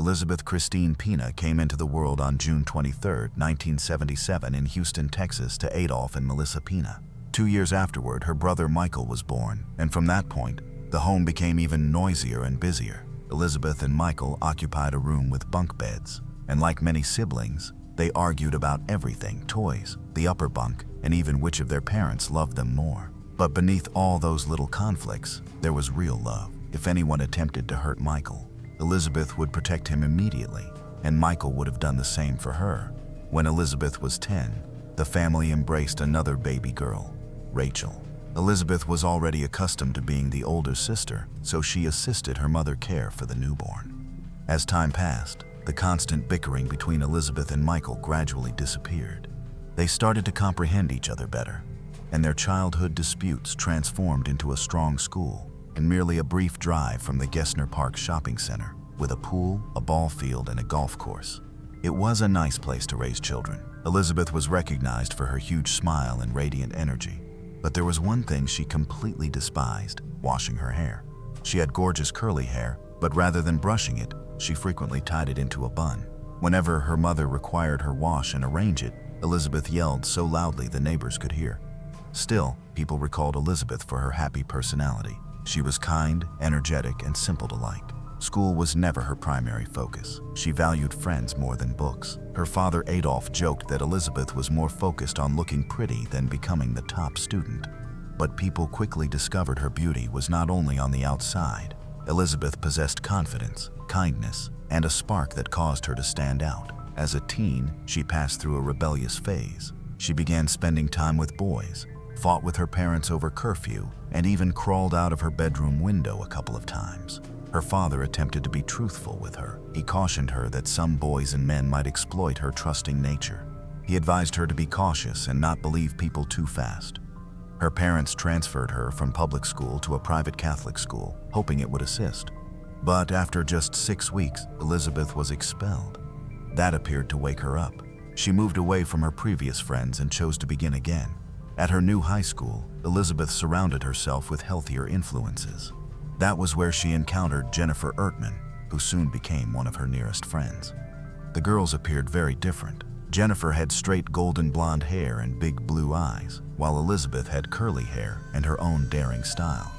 Elizabeth Christine Pina came into the world on June 23, 1977 in Houston, Texas to Adolph and Melissa Pina. 2 years afterward, her brother Michael was born, and from that point, the home became even noisier and busier. Elizabeth and Michael occupied a room with bunk beds, and like many siblings, they argued about everything: toys, the upper bunk, and even which of their parents loved them more. But beneath all those little conflicts, there was real love. If anyone attempted to hurt Michael, Elizabeth would protect him immediately, and Michael would have done the same for her. When Elizabeth was 10, the family embraced another baby girl, Rachel. Elizabeth was already accustomed to being the older sister, so she assisted her mother care for the newborn. As time passed, the constant bickering between Elizabeth and Michael gradually disappeared. They started to comprehend each other better, and their childhood disputes transformed into a strong school and merely a brief drive from the Gessner Park shopping center, with a pool, a ball field, and a golf course. It was a nice place to raise children. Elizabeth was recognized for her huge smile and radiant energy. But there was one thing she completely despised: washing her hair. She had gorgeous curly hair, but rather than brushing it, she frequently tied it into a bun. Whenever her mother required her wash and arrange it, Elizabeth yelled so loudly the neighbors could hear. Still, people recalled Elizabeth for her happy personality. She was kind, energetic, and simple to like. School was never her primary focus. She valued friends more than books. Her father Adolph joked that Elizabeth was more focused on looking pretty than becoming the top student. But people quickly discovered her beauty was not only on the outside. Elizabeth possessed confidence, kindness, and a spark that caused her to stand out. As a teen, she passed through a rebellious phase. She began spending time with boys, fought with her parents over curfew, and even crawled out of her bedroom window a couple of times. Her father attempted to be truthful with her. He cautioned her that some boys and men might exploit her trusting nature. He advised her to be cautious and not believe people too fast. Her parents transferred her from public school to a private Catholic school, hoping it would assist. But after just 6 weeks, Elizabeth was expelled. That appeared to wake her up. She moved away from her previous friends and chose to begin again. At her new high school, Elizabeth surrounded herself with healthier influences. That was where she encountered Jennifer Ertman, who soon became one of her nearest friends. The girls appeared very different. Jennifer had straight golden blonde hair and big blue eyes, while Elizabeth had curly hair and her own daring style.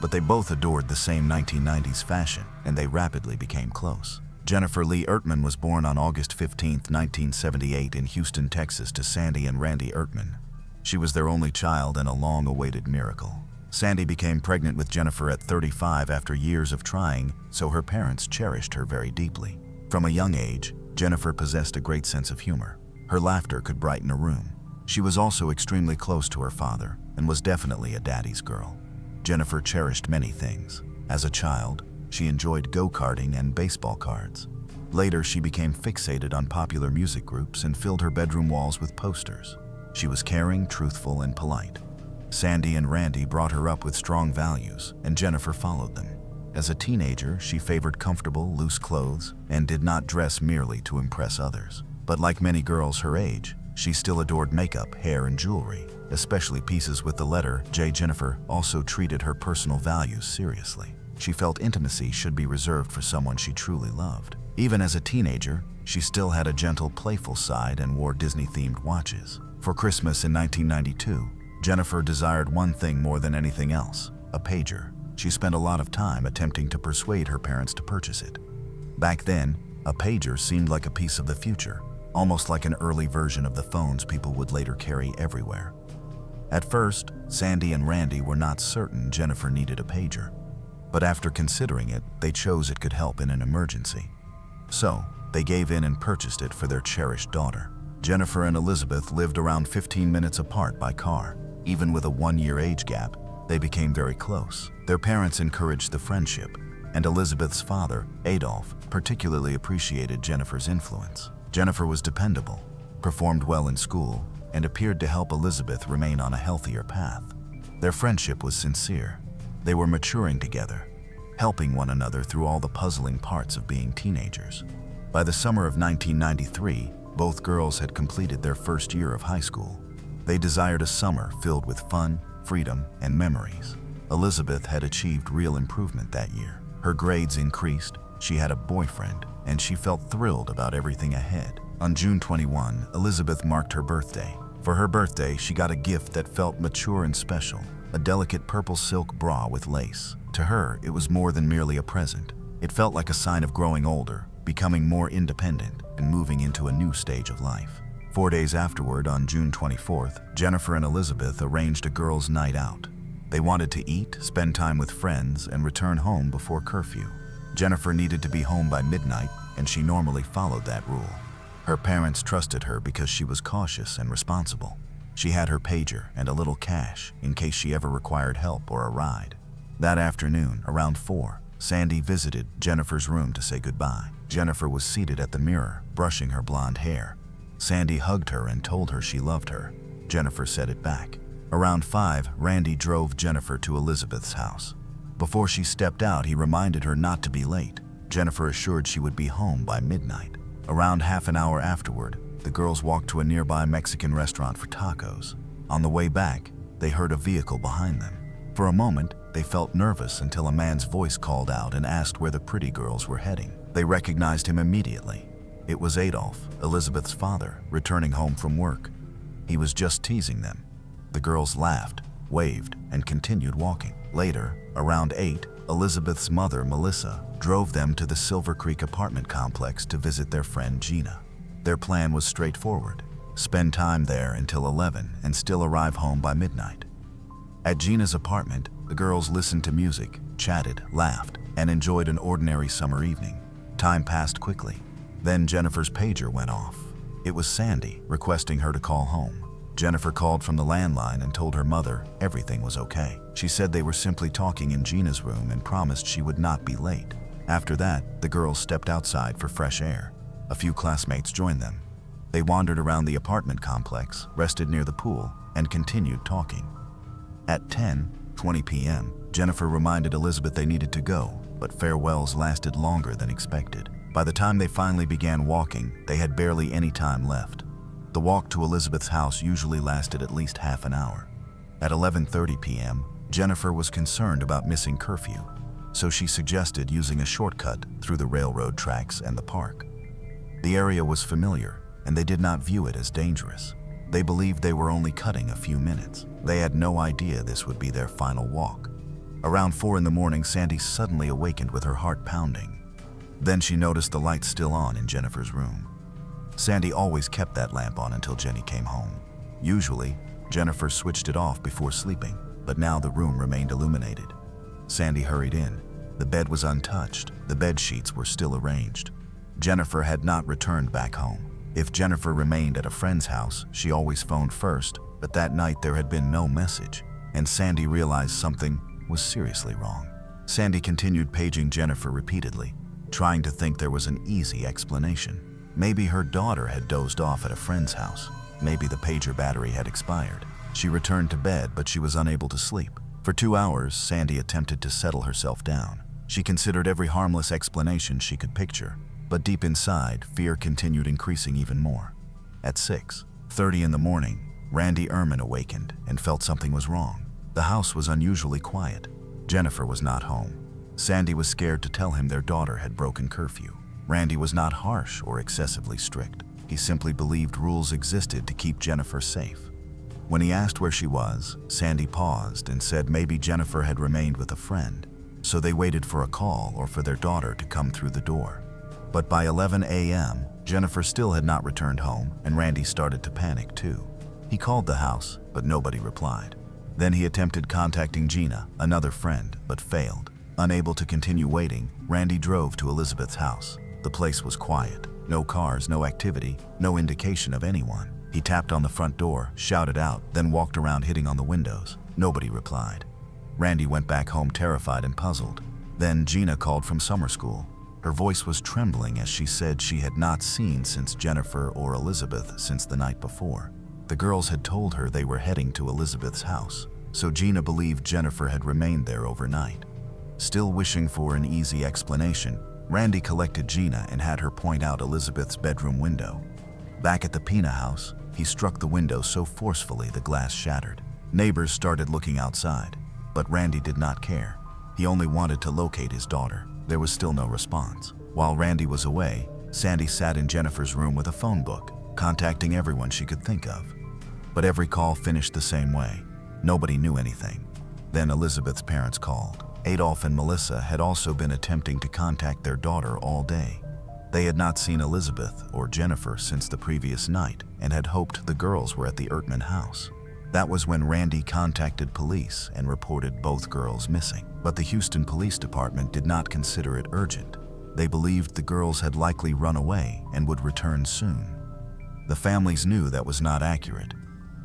But they both adored the same 1990s fashion, and they rapidly became close. Jennifer Lee Ertman was born on August 15, 1978 in Houston, Texas to Sandy and Randy Ertman. She was their only child and a long-awaited miracle. Sandy became pregnant with Jennifer at 35 after years of trying, so her parents cherished her very deeply. From a young age, Jennifer possessed a great sense of humor. Her laughter could brighten a room. She was also extremely close to her father and was definitely a daddy's girl. Jennifer cherished many things. As a child, she enjoyed go-karting and baseball cards. Later, she became fixated on popular music groups and filled her bedroom walls with posters. She was caring, truthful, and polite. Sandy and Randy brought her up with strong values, and Jennifer followed them. As a teenager, she favored comfortable, loose clothes and did not dress merely to impress others. But like many girls her age, she still adored makeup, hair, and jewelry, especially pieces with the letter J. Jennifer also treated her personal values seriously. She felt intimacy should be reserved for someone she truly loved. Even as a teenager, she still had a gentle, playful side and wore Disney-themed watches. For Christmas in 1992, Jennifer desired one thing more than anything else: a pager. She spent a lot of time attempting to persuade her parents to purchase it. Back then, a pager seemed like a piece of the future, almost like an early version of the phones people would later carry everywhere. At first, Sandy and Randy were not certain Jennifer needed a pager, but after considering it, they chose it could help in an emergency. So, they gave in and purchased it for their cherished daughter. Jennifer and Elizabeth lived around 15 minutes apart by car. Even with a 1-year age gap, they became very close. Their parents encouraged the friendship, and Elizabeth's father, Adolph, particularly appreciated Jennifer's influence. Jennifer was dependable, performed well in school, and appeared to help Elizabeth remain on a healthier path. Their friendship was sincere. They were maturing together, helping one another through all the puzzling parts of being teenagers. By the summer of 1993, both girls had completed their first year of high school. They desired a summer filled with fun, freedom, and memories. Elizabeth had achieved real improvement that year. Her grades increased, She had a boyfriend, and she felt thrilled about everything ahead. On June 21, Elizabeth marked her birthday. For her birthday, she got a gift that felt mature and special, a delicate purple silk bra with lace. To her, it was more than merely a present. It felt like a sign of growing older, becoming more independent, and moving into a new stage of life. 4 days afterward, on June 24th, Jennifer and Elizabeth arranged a girls' night out. They wanted to eat, spend time with friends, and return home before curfew. Jennifer needed to be home by midnight, and she normally followed that rule. Her parents trusted her because she was cautious and responsible. She had her pager and a little cash in case she ever required help or a ride. That afternoon, around 4, Sandy visited Jennifer's room to say goodbye. Jennifer was seated at the mirror, brushing her blonde hair. Sandy hugged her and told her she loved her. Jennifer said it back. Around 5, Randy drove Jennifer to Elizabeth's house. Before she stepped out, he reminded her not to be late. Jennifer assured she would be home by midnight. Around half an hour afterward, the girls walked to a nearby Mexican restaurant for tacos. On the way back, they heard a vehicle behind them. For a moment, they felt nervous until a man's voice called out and asked where the pretty girls were heading. They recognized him immediately. It was Adolf, Elizabeth's father, returning home from work. He was just teasing them. The girls laughed, waved, and continued walking. Later, around 8, Elizabeth's mother, Melissa, drove them to the Silver Creek apartment complex to visit their friend Gina. Their plan was straightforward: spend time there until 11 and still arrive home by midnight. At Gina's apartment, the girls listened to music, chatted, laughed, and enjoyed an ordinary summer evening. Time passed quickly. Then Jennifer's pager went off. It was Sandy, requesting her to call home. Jennifer called from the landline and told her mother everything was okay. She said they were simply talking in Gina's room and promised she would not be late. After that, the girls stepped outside for fresh air. A few classmates joined them. They wandered around the apartment complex, rested near the pool, and continued talking. At 10:20 p.m., Jennifer reminded Elizabeth they needed to go, but farewells lasted longer than expected. By the time they finally began walking, they had barely any time left. The walk to Elizabeth's house usually lasted at least half an hour. At 11:30 p.m., Jennifer was concerned about missing curfew, so she suggested using a shortcut through the railroad tracks and the park. The area was familiar, and they did not view it as dangerous. They believed they were only cutting a few minutes. They had no idea this would be their final walk. Around 4 in the morning, Sandy suddenly awakened with her heart pounding. Then she noticed the lights still on in Jennifer's room. Sandy always kept that lamp on until Jenny came home. Usually, Jennifer switched it off before sleeping, but now the room remained illuminated. Sandy hurried in. The bed was untouched. The bed sheets were still arranged. Jennifer had not returned back home. If Jennifer remained at a friend's house, she always phoned first, but that night there had been no message, and Sandy realized something was seriously wrong. Sandy continued paging Jennifer repeatedly, trying to think there was an easy explanation. Maybe her daughter had dozed off at a friend's house. Maybe the pager battery had expired. She returned to bed, but she was unable to sleep. For 2 hours, Sandy attempted to settle herself down. She considered every harmless explanation she could picture, but deep inside, fear continued increasing even more. At 6:30 in the morning, Randy Ehrman awakened and felt something was wrong. The house was unusually quiet. Jennifer was not home. Sandy was scared to tell him their daughter had broken curfew. Randy was not harsh or excessively strict. He simply believed rules existed to keep Jennifer safe. When he asked where she was, Sandy paused and said maybe Jennifer had remained with a friend, so they waited for a call or for their daughter to come through the door. But by 11 a.m., Jennifer still had not returned home, and Randy started to panic too. He called the house, but nobody replied. Then he attempted contacting Gina, another friend, but failed. Unable to continue waiting, Randy drove to Elizabeth's house. The place was quiet. No cars, no activity, no indication of anyone. He tapped on the front door, shouted out, then walked around hitting on the windows. Nobody replied. Randy went back home terrified and puzzled. Then Gina called from summer school. Her voice was trembling as she said she had not seen since Jennifer or Elizabeth since the night before. The girls had told her they were heading to Elizabeth's house, so Gina believed Jennifer had remained there overnight. Still wishing for an easy explanation, Randy collected Gina and had her point out Elizabeth's bedroom window. Back at the Pina house, he struck the window so forcefully the glass shattered. Neighbors started looking outside, but Randy did not care. He only wanted to locate his daughter. There was still no response. While Randy was away, Sandy sat in Jennifer's room with a phone book, contacting everyone she could think of. But every call finished the same way. Nobody knew anything. Then Elizabeth's parents called. Adolf and Melissa had also been attempting to contact their daughter all day. They had not seen Elizabeth or Jennifer since the previous night and had hoped the girls were at the Ertman house. That was when Randy contacted police and reported both girls missing. But the Houston Police Department did not consider it urgent. They believed the girls had likely run away and would return soon. The families knew that was not accurate.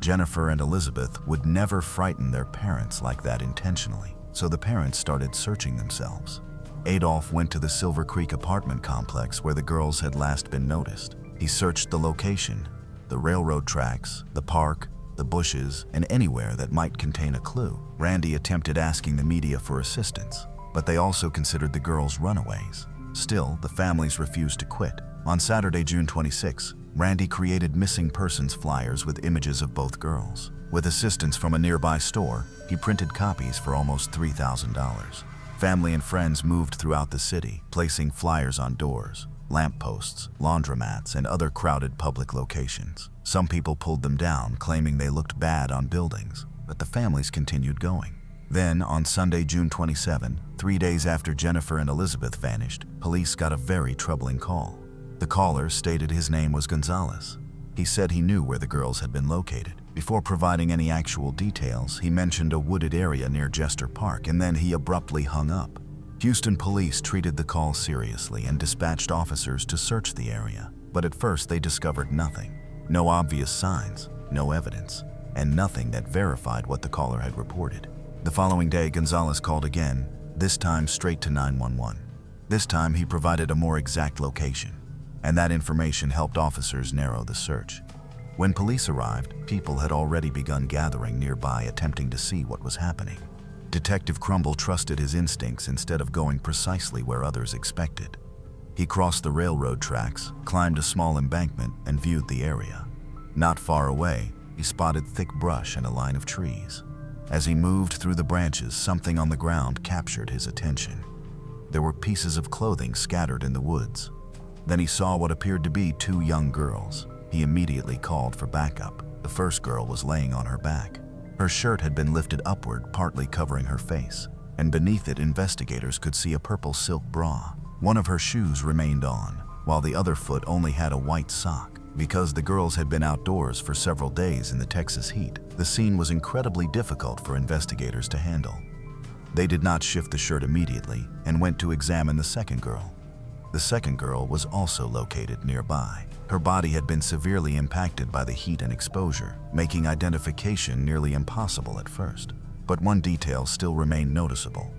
Jennifer and Elizabeth would never frighten their parents like that intentionally, so the parents started searching themselves. Adolf went to the Silver Creek apartment complex where the girls had last been noticed. He searched the location, the railroad tracks, the park, the bushes, and anywhere that might contain a clue. Randy attempted asking the media for assistance, but they also considered the girls runaways. Still, the families refused to quit. On Saturday, June 26, Randy created missing persons flyers with images of both girls. With assistance from a nearby store, he printed copies for almost $3,000. Family and friends moved throughout the city, placing flyers on doors, lampposts, laundromats, and other crowded public locations. Some people pulled them down, claiming they looked bad on buildings, but the families continued going. Then, on Sunday, June 27, 3 days after Jennifer and Elizabeth vanished, police got a very troubling call. The caller stated his name was Gonzalez. He said he knew where the girls had been located. Before providing any actual details, he mentioned a wooded area near Jester Park, and then he abruptly hung up. Houston police treated the call seriously and dispatched officers to search the area, but at first they discovered nothing. No obvious signs, no evidence, and nothing that verified what the caller had reported. The following day, Gonzalez called again, this time straight to 911. This time he provided a more exact location, and that information helped officers narrow the search. When police arrived, people had already begun gathering nearby, attempting to see what was happening. Detective Crumble trusted his instincts instead of going precisely where others expected. He crossed the railroad tracks, climbed a small embankment, and viewed the area. Not far away, he spotted thick brush and a line of trees. As he moved through the branches, something on the ground captured his attention. There were pieces of clothing scattered in the woods. Then he saw what appeared to be 2 young girls. He immediately called for backup. The first girl was laying on her back. Her shirt had been lifted upward, partly covering her face, and beneath it investigators could see a purple silk bra. One of her shoes remained on, while the other foot only had a white sock. Because the girls had been outdoors for several days in the Texas heat, the scene was incredibly difficult for investigators to handle. They did not shift the shirt immediately and went to examine the second girl. The second girl was also located nearby. Her body had been severely impacted by the heat and exposure, making identification nearly impossible at first. But one detail still remained noticeable.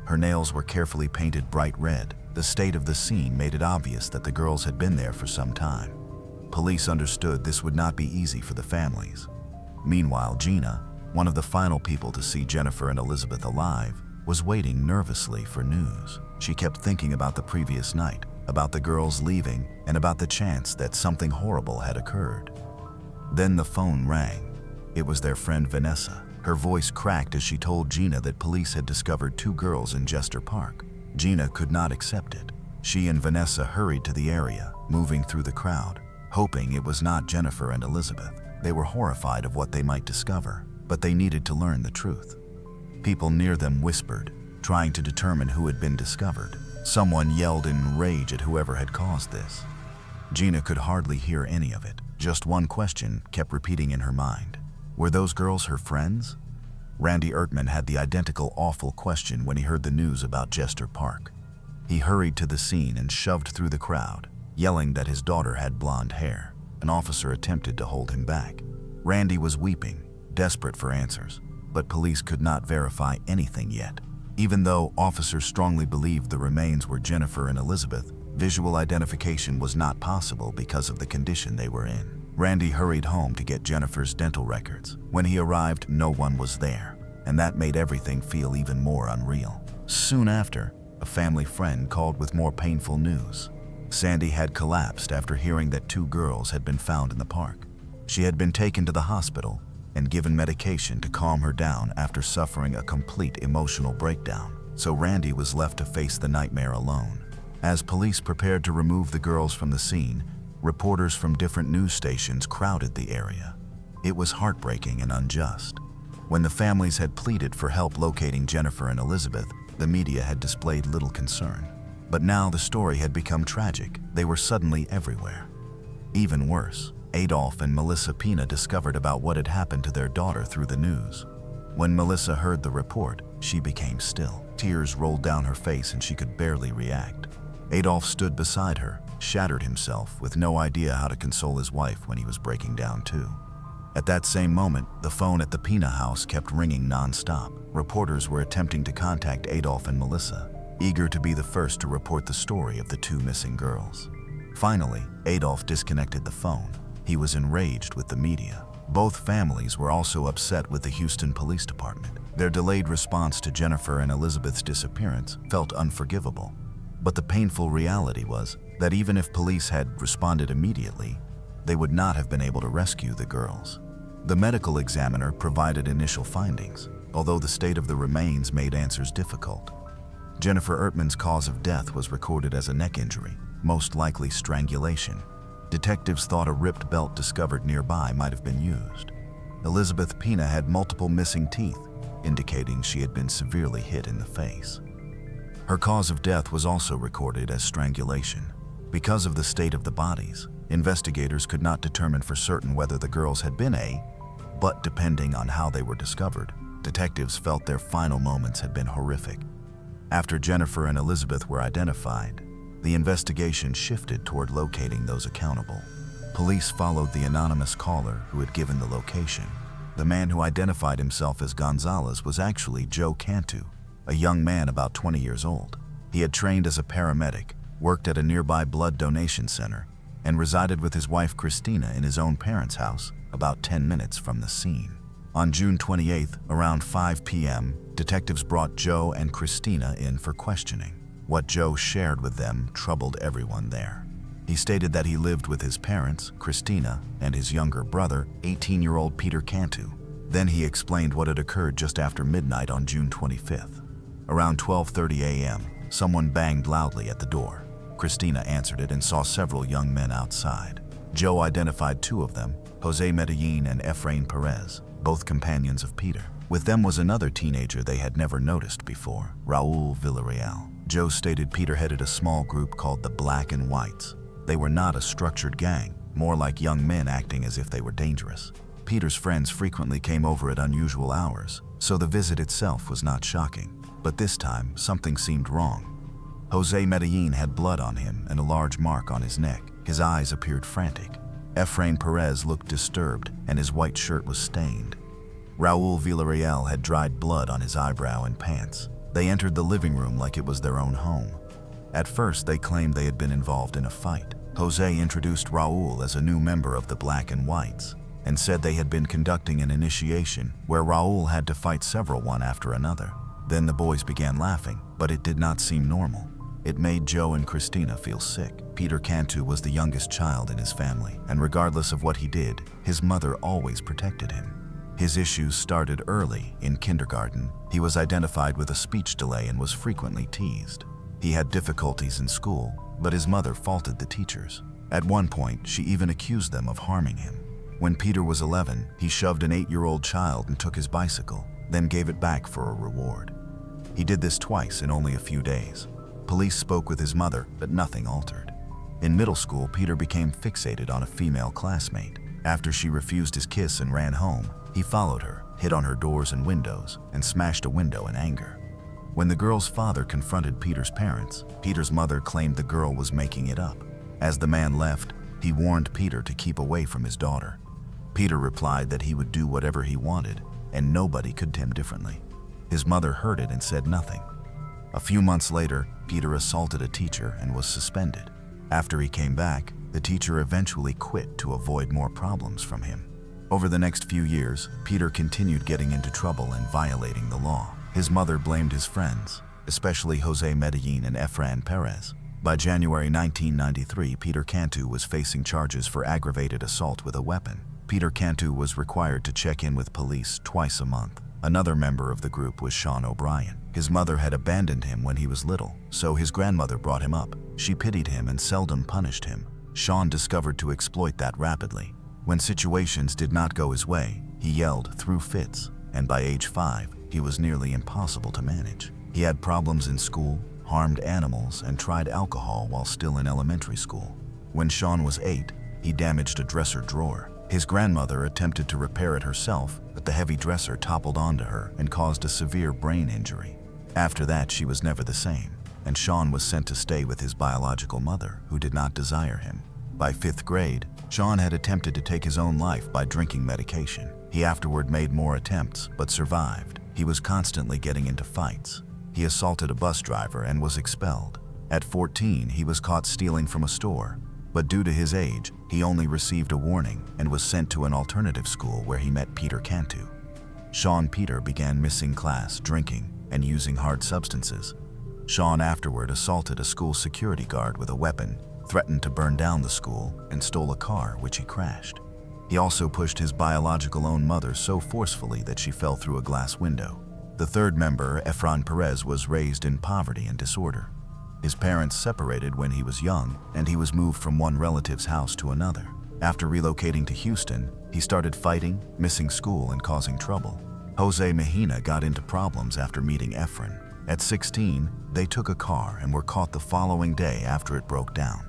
Her nails were carefully painted bright red. The state of the scene made it obvious that the girls had been there for some time. Police understood this would not be easy for the families. Meanwhile, Gina, one of the final people to see Jennifer and Elizabeth alive, was waiting nervously for news. She kept thinking about the previous night, about the girls leaving, and about the chance that something horrible had occurred. Then the phone rang. It was their friend Vanessa. Her voice cracked as she told Gina that police had discovered 2 girls in Jester Park. Gina could not accept it. She and Vanessa hurried to the area, moving through the crowd, hoping it was not Jennifer and Elizabeth. They were horrified of what they might discover, but they needed to learn the truth. People near them whispered, trying to determine who had been discovered. Someone yelled in rage at whoever had caused this. Gina could hardly hear any of it. Just one question kept repeating in her mind. Were those girls her friends? Randy Ertman had the identical awful question when he heard the news about Jester Park. He hurried to the scene and shoved through the crowd, yelling that his daughter had blonde hair. An officer attempted to hold him back. Randy was weeping, desperate for answers, but police could not verify anything yet. Even though officers strongly believed the remains were Jennifer and Elizabeth, visual identification was not possible because of the condition they were in. Randy hurried home to get Jennifer's dental records. When he arrived, no one was there, and that made everything feel even more unreal. Soon after, a family friend called with more painful news. Sandy had collapsed after hearing that 2 girls had been found in the park. She had been taken to the hospital and given medication to calm her down after suffering a complete emotional breakdown. so Randy was left to face the nightmare alone. As police prepared to remove the girls from the scene, reporters from different news stations crowded the area. It was heartbreaking and unjust. When the families had pleaded for help locating Jennifer and Elizabeth, the media had displayed little concern. But now the story had become tragic. They were suddenly everywhere. Even worse, Adolf and Melissa Pina discovered about what had happened to their daughter through the news. When Melissa heard the report, she became still. Tears rolled down her face and she could barely react. Adolf stood beside her, shattered himself, with no idea how to console his wife when he was breaking down too. At that same moment, the phone at the Pina house kept ringing non-stop. Reporters were attempting to contact Adolf and Melissa, eager to be the first to report the story of the two missing girls. Finally, Adolf disconnected the phone. He was enraged with the media. Both families were also upset with the Houston Police Department. Their delayed response to Jennifer and Elizabeth's disappearance felt unforgivable. But the painful reality was that even if police had responded immediately, they would not have been able to rescue the girls. The medical examiner provided initial findings, although the state of the remains made answers difficult. Jennifer Ertman's cause of death was recorded as a neck injury, most likely strangulation. Detectives thought a ripped belt discovered nearby might have been used. Elizabeth Pina had multiple missing teeth, indicating she had been severely hit in the face. Her cause of death was also recorded as strangulation. Because of the state of the bodies, investigators could not determine for certain whether the girls had been but depending on how they were discovered, detectives felt their final moments had been horrific. After Jennifer and Elizabeth were identified, the investigation shifted toward locating those accountable. Police followed the anonymous caller who had given the location. The man who identified himself as Gonzalez was actually Joe Cantu, a young man about 20 years old. He had trained as a paramedic, worked at a nearby blood donation center, and resided with his wife Christina in his own parents' house, about 10 minutes from the scene. On June 28th, around 5 p.m., detectives brought Joe and Christina in for questioning. What Joe shared with them troubled everyone there. He stated that he lived with his parents, Christina, and his younger brother, 18-year-old Peter Cantu. Then he explained what had occurred just after midnight on June 25th. Around 12:30 a.m., someone banged loudly at the door. Christina answered it and saw several young men outside. Joe identified two of them, Jose Medellin and Efrain Perez, both companions of Peter. With them was another teenager they had never noticed before, Raul Villarreal. Joe stated Peter headed a small group called the Black and Whites. They were not a structured gang, more like young men acting as if they were dangerous. Peter's friends frequently came over at unusual hours, so the visit itself was not shocking. But this time, something seemed wrong. Jose Medellin had blood on him and a large mark on his neck. His eyes appeared frantic. Efrain Perez looked disturbed, and his white shirt was stained. Raul Villarreal had dried blood on his eyebrow and pants. They entered the living room like it was their own home. At first, they claimed they had been involved in a fight. Jose introduced Raul as a new member of the Black and Whites, and said they had been conducting an initiation where Raul had to fight several one after another. Then the boys began laughing, but it did not seem normal. It made Joe and Christina feel sick. Peter Cantu was the youngest child in his family, and regardless of what he did, his mother always protected him. His issues started early. In kindergarten, he was identified with a speech delay and was frequently teased. He had difficulties in school, but his mother faulted the teachers. At one point, she even accused them of harming him. When Peter was 11, he shoved an 8-year-old child and took his bicycle, then gave it back for a reward. He did this twice in only a few days. Police spoke with his mother, but nothing altered. In middle school, Peter became fixated on a female classmate. After she refused his kiss and ran home, he followed her, hit on her doors and windows, and smashed a window in anger. When the girl's father confronted Peter's parents, Peter's mother claimed the girl was making it up. As the man left, he warned Peter to keep away from his daughter. Peter replied that he would do whatever he wanted, and nobody could tell him differently. His mother heard it and said nothing. A few months later, Peter assaulted a teacher and was suspended. After he came back, the teacher eventually quit to avoid more problems from him. Over the next few years, Peter continued getting into trouble and violating the law. His mother blamed his friends, especially Jose Medellin and Efrain Perez. By January 1993, Peter Cantu was facing charges for aggravated assault with a weapon. Peter Cantu was required to check in with police twice a month. Another member of the group was Sean O'Brien. His mother had abandoned him when he was little, so his grandmother brought him up. She pitied him and seldom punished him. Sean discovered to exploit that rapidly. When situations did not go his way, he yelled, threw fits, and by age 5, he was nearly impossible to manage. He had problems in school, harmed animals, and tried alcohol while still in elementary school. When Sean was 8, he damaged a dresser drawer. His grandmother attempted to repair it herself, but the heavy dresser toppled onto her and caused a severe brain injury. After that, she was never the same, and Sean was sent to stay with his biological mother, who did not desire him. By 5th grade, Sean had attempted to take his own life by drinking medication. He afterward made more attempts, but survived. He was constantly getting into fights. He assaulted a bus driver and was expelled. At 14, he was caught stealing from a store, but due to his age, he only received a warning and was sent to an alternative school where he met Peter Cantu. Sean Peter began missing class, drinking, and using hard substances. Sean afterward assaulted a school security guard with a weapon, threatened to burn down the school, and stole a car which he crashed. He also pushed his biological own mother so forcefully that she fell through a glass window. The third member, Efrain Perez, was raised in poverty and disorder. His parents separated when he was young, and he was moved from one relative's house to another. After relocating to Houston, he started fighting, missing school, and causing trouble. Jose Mejina got into problems after meeting Efrain. At 16, they took a car and were caught the following day after it broke down.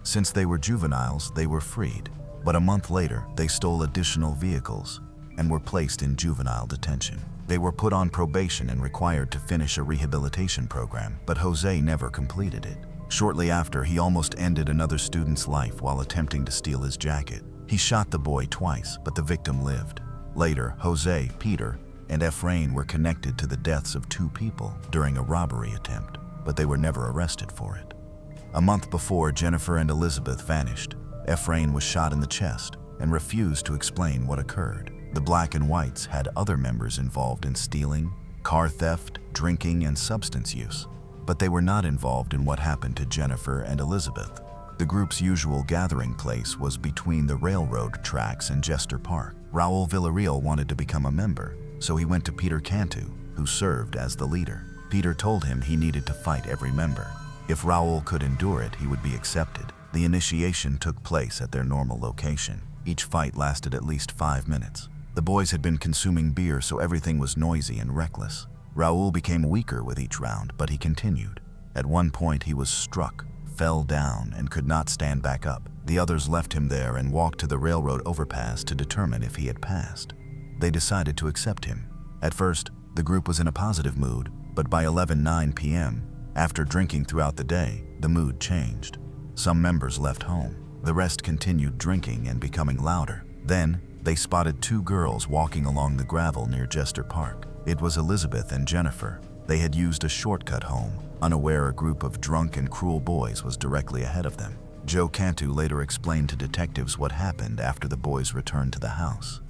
Since they were juveniles, they were freed, but a month later, they stole additional vehicles and were placed in juvenile detention. They were put on probation and required to finish a rehabilitation program, but Jose never completed it. Shortly after, he almost ended another student's life while attempting to steal his jacket. He shot the boy twice, but the victim lived. Later, Jose, Peter, and Efrain were connected to the deaths of 2 people during a robbery attempt, but they were never arrested for it. A month before Jennifer and Elizabeth vanished, Efrain was shot in the chest and refused to explain what occurred. The Black and Whites had other members involved in stealing, car theft, drinking, and substance use, but they were not involved in what happened to Jennifer and Elizabeth. The group's usual gathering place was between the railroad tracks and Jester Park. Raul Villarreal wanted to become a member, so he went to Peter Cantu, who served as the leader. Peter told him he needed to fight every member. If Raul could endure it, he would be accepted. The initiation took place at their normal location. Each fight lasted at least 5 minutes. The boys had been consuming beer, so everything was noisy and reckless. Raul became weaker with each round, but he continued. At one point, he was struck, fell down, and could not stand back up. The others left him there and walked to the railroad overpass to determine if he had passed. They decided to accept him. At first, the group was in a positive mood, but by 11:09 p.m., after drinking throughout the day, the mood changed. Some members left home. The rest continued drinking and becoming louder. Then, they spotted 2 girls walking along the gravel near Jester Park. It was Elizabeth and Jennifer. They had used a shortcut home, unaware a group of drunk and cruel boys was directly ahead of them. Joe Cantu later explained to detectives what happened after the boys returned to the house.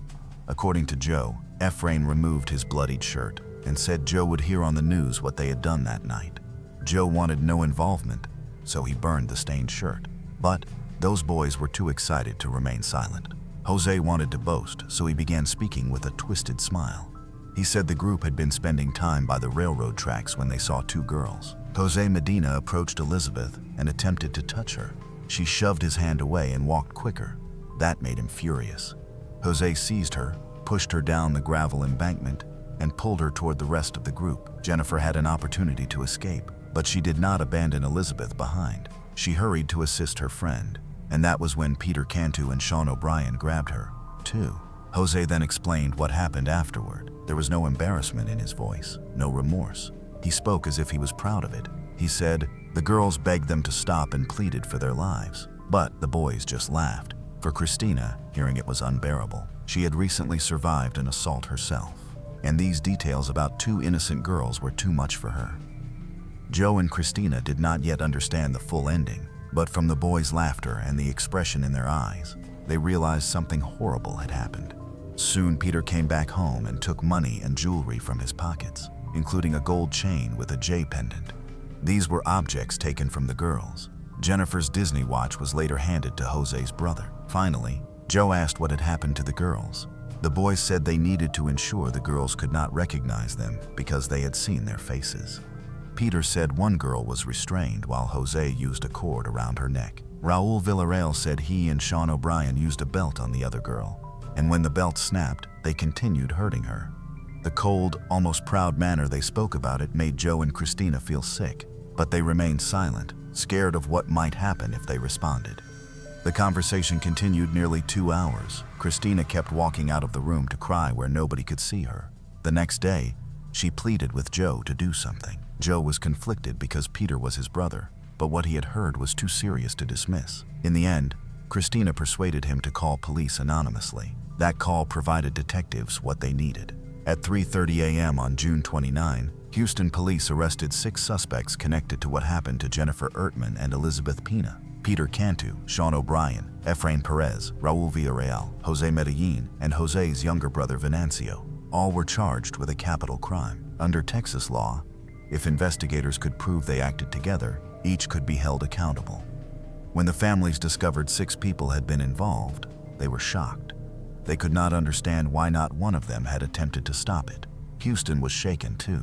According to Joe, Efrain removed his bloodied shirt and said Joe would hear on the news what they had done that night. Joe wanted no involvement, so he burned the stained shirt. But those boys were too excited to remain silent. Jose wanted to boast, so he began speaking with a twisted smile. He said the group had been spending time by the railroad tracks when they saw 2 girls. Jose Medina approached Elizabeth and attempted to touch her. She shoved his hand away and walked quicker. That made him furious. Jose seized her, pushed her down the gravel embankment, and pulled her toward the rest of the group. Jennifer had an opportunity to escape, but she did not abandon Elizabeth behind. She hurried to assist her friend, and that was when Peter Cantu and Sean O'Brien grabbed her, too. Jose then explained what happened afterward. There was no embarrassment in his voice, no remorse. He spoke as if he was proud of it. He said, the girls begged them to stop and pleaded for their lives, but the boys just laughed. For Christina, hearing it was unbearable. She had recently survived an assault herself, and these details about 2 innocent girls were too much for her. Joe and Christina did not yet understand the full ending, but from the boys' laughter and the expression in their eyes, they realized something horrible had happened. Soon Peter came back home and took money and jewelry from his pockets, including a gold chain with a J pendant. These were objects taken from the girls. Jennifer's Disney watch was later handed to Jose's brother. Finally, Joe asked what had happened to the girls. The boys said they needed to ensure the girls could not recognize them because they had seen their faces. Peter said one girl was restrained while Jose used a cord around her neck. Raul Villarreal said he and Sean O'Brien used a belt on the other girl, and when the belt snapped, they continued hurting her. The cold, almost proud manner they spoke about it made Joe and Christina feel sick, but they remained silent, scared of what might happen if they responded. The conversation continued nearly 2 hours. Christina kept walking out of the room to cry where nobody could see her. The next day, she pleaded with Joe to do something. Joe was conflicted because Peter was his brother, but what he had heard was too serious to dismiss. In the end, Christina persuaded him to call police anonymously. That call provided detectives what they needed. At 3:30 a.m. on June 29, Houston police arrested 6 suspects connected to what happened to Jennifer Ertman and Elizabeth Pina. Peter Cantu, Sean O'Brien, Efrain Perez, Raul Villarreal, Jose Medellin, and Jose's younger brother Venancio. All were charged with a capital crime. Under Texas law, if investigators could prove they acted together, each could be held accountable. When the families discovered 6 people had been involved, they were shocked. They could not understand why not one of them had attempted to stop it. Houston was shaken too.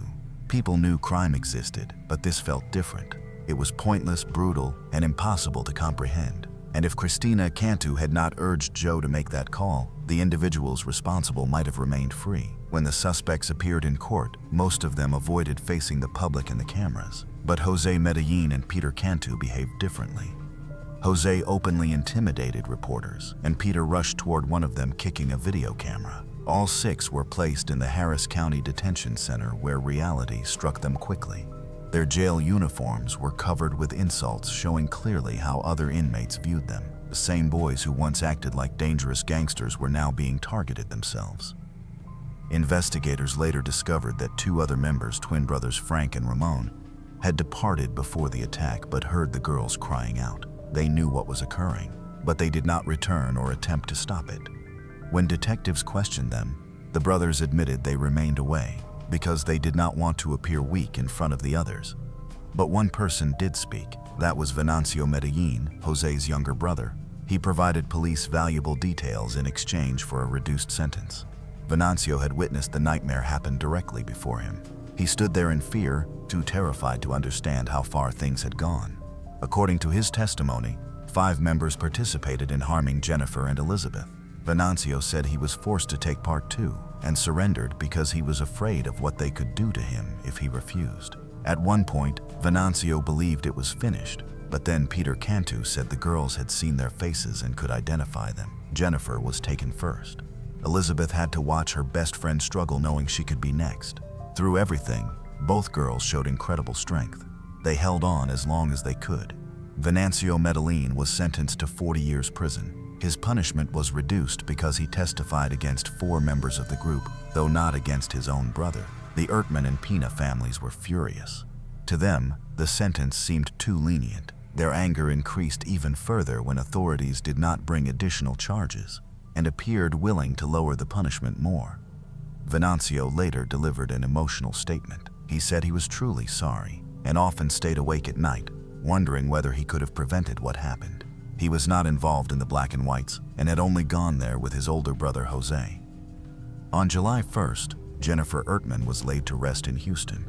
People knew crime existed, but this felt different. It was pointless, brutal, and impossible to comprehend. And if Christina Cantu had not urged Joe to make that call, the individuals responsible might have remained free. When the suspects appeared in court, most of them avoided facing the public and the cameras. But Jose Medellin and Peter Cantu behaved differently. Jose openly intimidated reporters, and Peter rushed toward one of them kicking a video camera. All 6 were placed in the Harris County Detention Center where reality struck them quickly. Their jail uniforms were covered with insults showing clearly how other inmates viewed them. The same boys who once acted like dangerous gangsters were now being targeted themselves. Investigators later discovered that 2 other members, twin brothers Frank and Ramon, had departed before the attack but heard the girls crying out. They knew what was occurring, but they did not return or attempt to stop it. When detectives questioned them, the brothers admitted they remained away because they did not want to appear weak in front of the others. But one person did speak. That was Venancio Medellin, Jose's younger brother. He provided police valuable details in exchange for a reduced sentence. Venancio had witnessed the nightmare happen directly before him. He stood there in fear, too terrified to understand how far things had gone. According to his testimony, 5 members participated in harming Jennifer and Elizabeth. Venancio said he was forced to take part too and surrendered because he was afraid of what they could do to him if he refused. At one point, Venancio believed it was finished, but then Peter Cantu said the girls had seen their faces and could identify them. Jennifer was taken first. Elizabeth had to watch her best friend struggle knowing she could be next. Through everything, both girls showed incredible strength. They held on as long as they could. Venancio Medellin was sentenced to 40 years prison. His punishment was reduced because he testified against 4 members of the group, though not against his own brother. The Ertman and Pina families were furious. To them, the sentence seemed too lenient. Their anger increased even further when authorities did not bring additional charges and appeared willing to lower the punishment more. Venancio later delivered an emotional statement. He said he was truly sorry and often stayed awake at night, wondering whether he could have prevented what happened. He was not involved in the black and whites and had only gone there with his older brother Jose. On July 1st, Jennifer Ertman was laid to rest in Houston.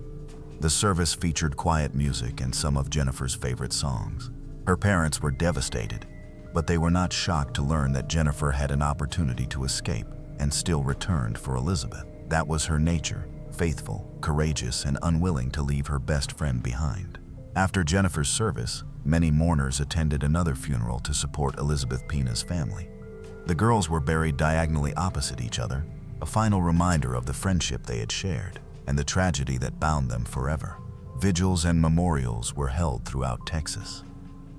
The service featured quiet music and some of Jennifer's favorite songs. Her parents were devastated, but they were not shocked to learn that Jennifer had an opportunity to escape and still returned for Elizabeth. That was her nature, faithful, courageous, and unwilling to leave her best friend behind. After Jennifer's service, many mourners attended another funeral to support Elizabeth Pina's family. The girls were buried diagonally opposite each other, a final reminder of the friendship they had shared and the tragedy that bound them forever. Vigils and memorials were held throughout Texas.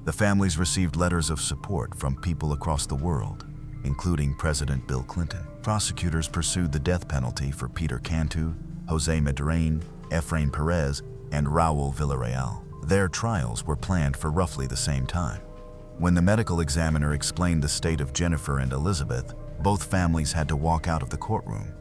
The families received letters of support from people across the world, including President Bill Clinton. Prosecutors pursued the death penalty for Peter Cantu, Jose Medellin, Efrain Perez, and Raul Villarreal. Their trials were planned for roughly the same time. When the medical examiner explained the state of Jennifer and Elizabeth, both families had to walk out of the courtroom.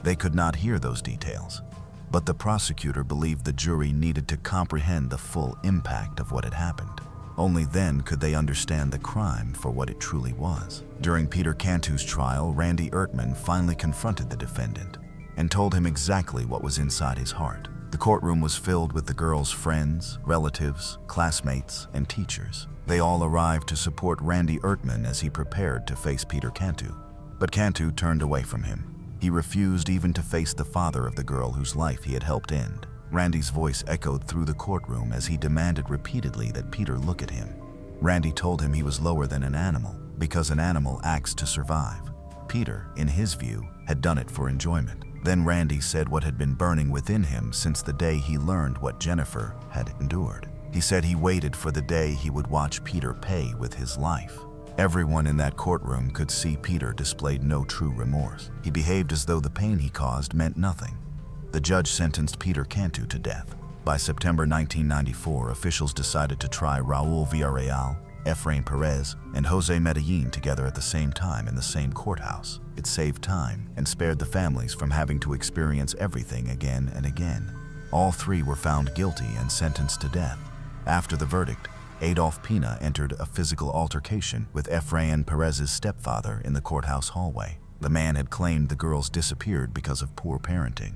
They could not hear those details, but the prosecutor believed the jury needed to comprehend the full impact of what had happened. Only then could they understand the crime for what it truly was. During Peter Cantu's trial, Randy Ertman finally confronted the defendant and told him exactly what was inside his heart. The courtroom was filled with the girl's friends, relatives, classmates, and teachers. They all arrived to support Randy Ertman as he prepared to face Peter Cantu. But Cantu turned away from him. He refused even to face the father of the girl whose life he had helped end. Randy's voice echoed through the courtroom as he demanded repeatedly that Peter look at him. Randy told him he was lower than an animal because an animal acts to survive. Peter, in his view, had done it for enjoyment. Then Randy said what had been burning within him since the day he learned what Jennifer had endured. He said he waited for the day he would watch Peter pay with his life. Everyone in that courtroom could see Peter displayed no true remorse. He behaved as though the pain he caused meant nothing. The judge sentenced Peter Cantu to death. By September 1994, officials decided to try Raul Villarreal, Efrain Perez, and Jose Medellin together at the same time in the same courthouse. It saved time and spared the families from having to experience everything again and again. All three were found guilty and sentenced to death. After the verdict, Adolf Pina entered a physical altercation with Efrain Perez's stepfather in the courthouse hallway. The man had claimed the girls disappeared because of poor parenting.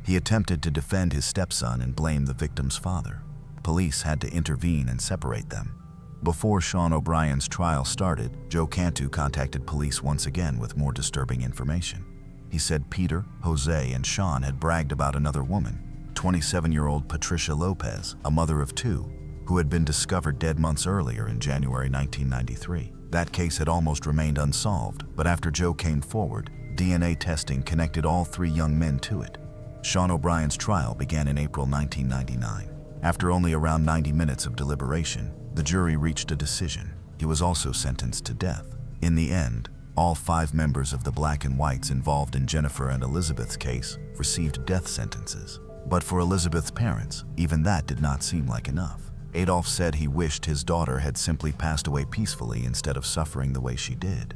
He attempted to defend his stepson and blame the victim's father. Police had to intervene and separate them. Before Sean O'Brien's trial started, Joe Cantu contacted police once again with more disturbing information. He said Peter, Jose, and Sean had bragged about another woman, 27-year-old Patricia Lopez, a mother of two, who had been discovered dead months earlier in January 1993. That case had almost remained unsolved, but after Joe came forward, DNA testing connected all three young men to it. Sean O'Brien's trial began in April 1999. After only around 90 minutes of deliberation, the jury reached a decision. He was also sentenced to death. In the end, all 5 members of the Black and Whites involved in Jennifer and Elizabeth's case received death sentences. But for Elizabeth's parents, even that did not seem like enough. Adolf said he wished his daughter had simply passed away peacefully instead of suffering the way she did.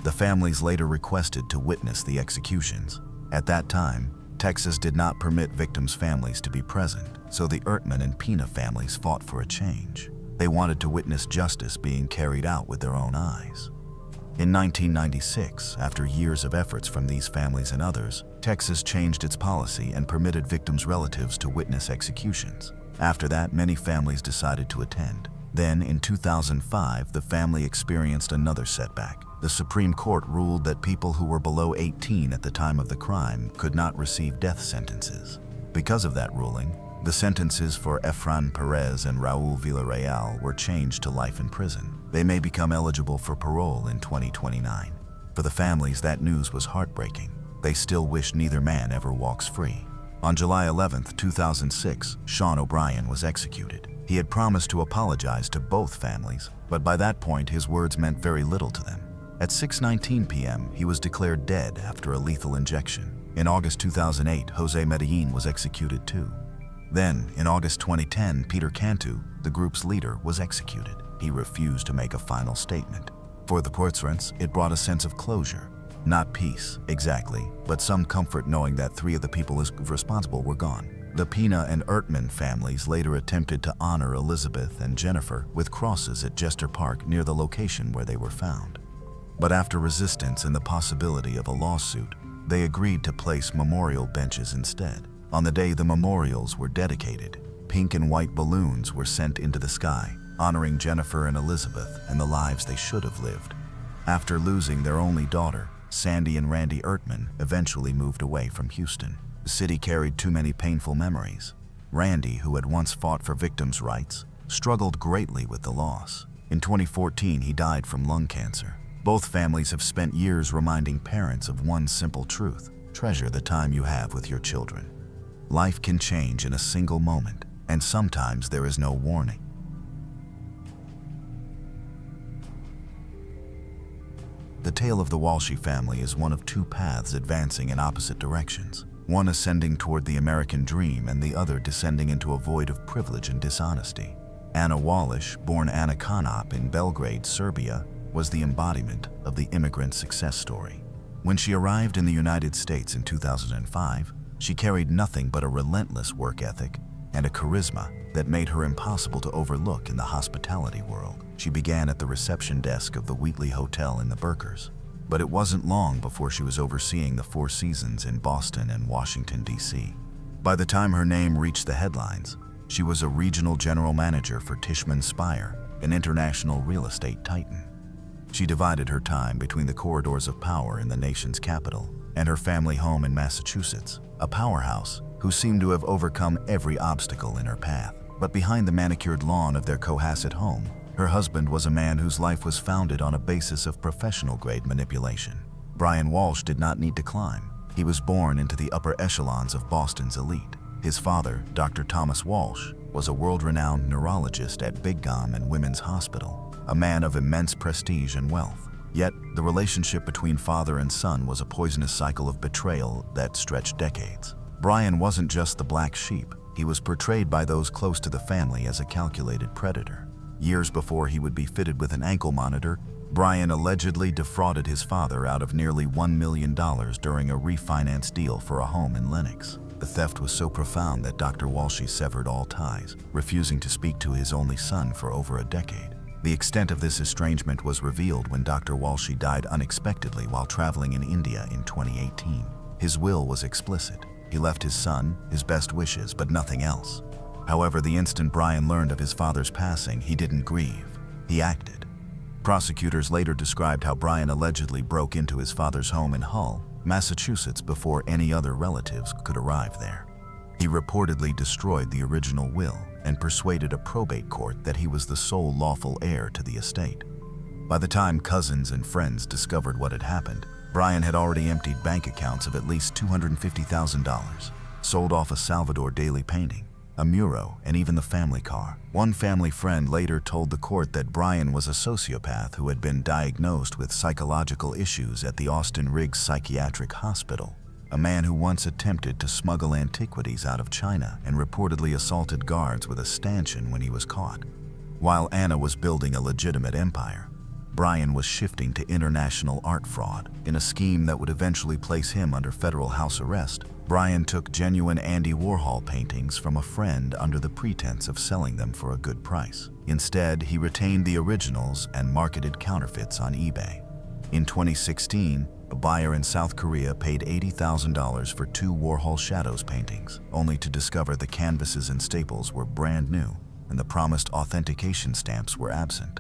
The families later requested to witness the executions. At that time, Texas did not permit victims' families to be present, so the Ertman and Pina families fought for a change. They wanted to witness justice being carried out with their own eyes. In 1996, after years of efforts from these families and others, Texas changed its policy and permitted victims' relatives to witness executions. After that, many families decided to attend. Then, in 2005, the family experienced another setback. The Supreme Court ruled that people who were below 18 at the time of the crime could not receive death sentences. Because of that ruling, the sentences for Efrain Perez and Raul Villarreal were changed to life in prison. They may become eligible for parole in 2029. For the families, that news was heartbreaking. They still wish neither man ever walks free. On July 11, 2006, Sean O'Brien was executed. He had promised to apologize to both families, but by that point his words meant very little to them. At 6:19 p.m., he was declared dead after a lethal injection. In August 2008, Jose Medellin was executed too. Then, in August 2010, Peter Cantu, the group's leader, was executed. He refused to make a final statement. For the Puertzrents, it brought a sense of closure. Not peace, exactly, but some comfort knowing that 3 of the people responsible were gone. The Pina and Ertman families later attempted to honor Elizabeth and Jennifer with crosses at Jester Park near the location where they were found. But after resistance and the possibility of a lawsuit, they agreed to place memorial benches instead. On the day the memorials were dedicated, pink and white balloons were sent into the sky, honoring Jennifer and Elizabeth and the lives they should have lived. After losing their only daughter, Sandy and Randy Ertman eventually moved away from Houston. The city carried too many painful memories. Randy, who had once fought for victims' rights, struggled greatly with the loss. In 2014, he died from lung cancer. Both families have spent years reminding parents of one simple truth: treasure the time you have with your children. Life can change in a single moment, and sometimes there is no warning. The tale of the Walshy family is one of 2 paths advancing in opposite directions, one ascending toward the American dream and the other descending into a void of privilege and dishonesty. Anna Walsh, born Anna Konop in Belgrade, Serbia, was the embodiment of the immigrant success story. When she arrived in the United States in 2005, she carried nothing but a relentless work ethic and a charisma that made her impossible to overlook in the hospitality world. She began at the reception desk of the Wheatley Hotel in the Berkers, but it wasn't long before she was overseeing the Four Seasons in Boston and Washington, D.C. By the time her name reached the headlines, she was a regional general manager for Tishman Speyer, an international real estate titan. She divided her time between the corridors of power in the nation's capital and her family home in Massachusetts, a powerhouse who seemed to have overcome every obstacle in her path. But behind the manicured lawn of their Cohasset home, her husband was a man whose life was founded on a basis of professional-grade manipulation. Brian Walsh did not need to climb. He was born into the upper echelons of Boston's elite. His father, Dr. Thomas Walsh, was a world-renowned neurologist at Big Gum and Women's Hospital, a man of immense prestige and wealth. Yet, the relationship between father and son was a poisonous cycle of betrayal that stretched decades. Brian wasn't just the black sheep. He was portrayed by those close to the family as a calculated predator. Years before he would be fitted with an ankle monitor, Brian allegedly defrauded his father out of nearly $1 million during a refinance deal for a home in Lenox. The theft was so profound that Dr. Walshy severed all ties, refusing to speak to his only son for over a decade. The extent of this estrangement was revealed when Dr. Walshy died unexpectedly while traveling in India in 2018. His will was explicit. He left his son his best wishes, but nothing else. However, the instant Brian learned of his father's passing, he didn't grieve. He acted. Prosecutors later described how Brian allegedly broke into his father's home in Hull, Massachusetts, before any other relatives could arrive there. He reportedly destroyed the original will and persuaded a probate court that he was the sole lawful heir to the estate. By the time cousins and friends discovered what had happened, Brian had already emptied bank accounts of at least $250,000, sold off a Salvador Dali painting, a Muro, and even the family car. One family friend later told the court that Brian was a sociopath who had been diagnosed with psychological issues at the Austin Riggs Psychiatric Hospital, a man who once attempted to smuggle antiquities out of China and reportedly assaulted guards with a stanchion when he was caught. While Anna was building a legitimate empire, Brian was shifting to international art fraud. In a scheme that would eventually place him under federal house arrest, Brian took genuine Andy Warhol paintings from a friend under the pretense of selling them for a good price. Instead, he retained the originals and marketed counterfeits on eBay. In 2016, a buyer in South Korea paid $80,000 for 2 Warhol Shadows paintings, only to discover the canvases and staples were brand new and the promised authentication stamps were absent.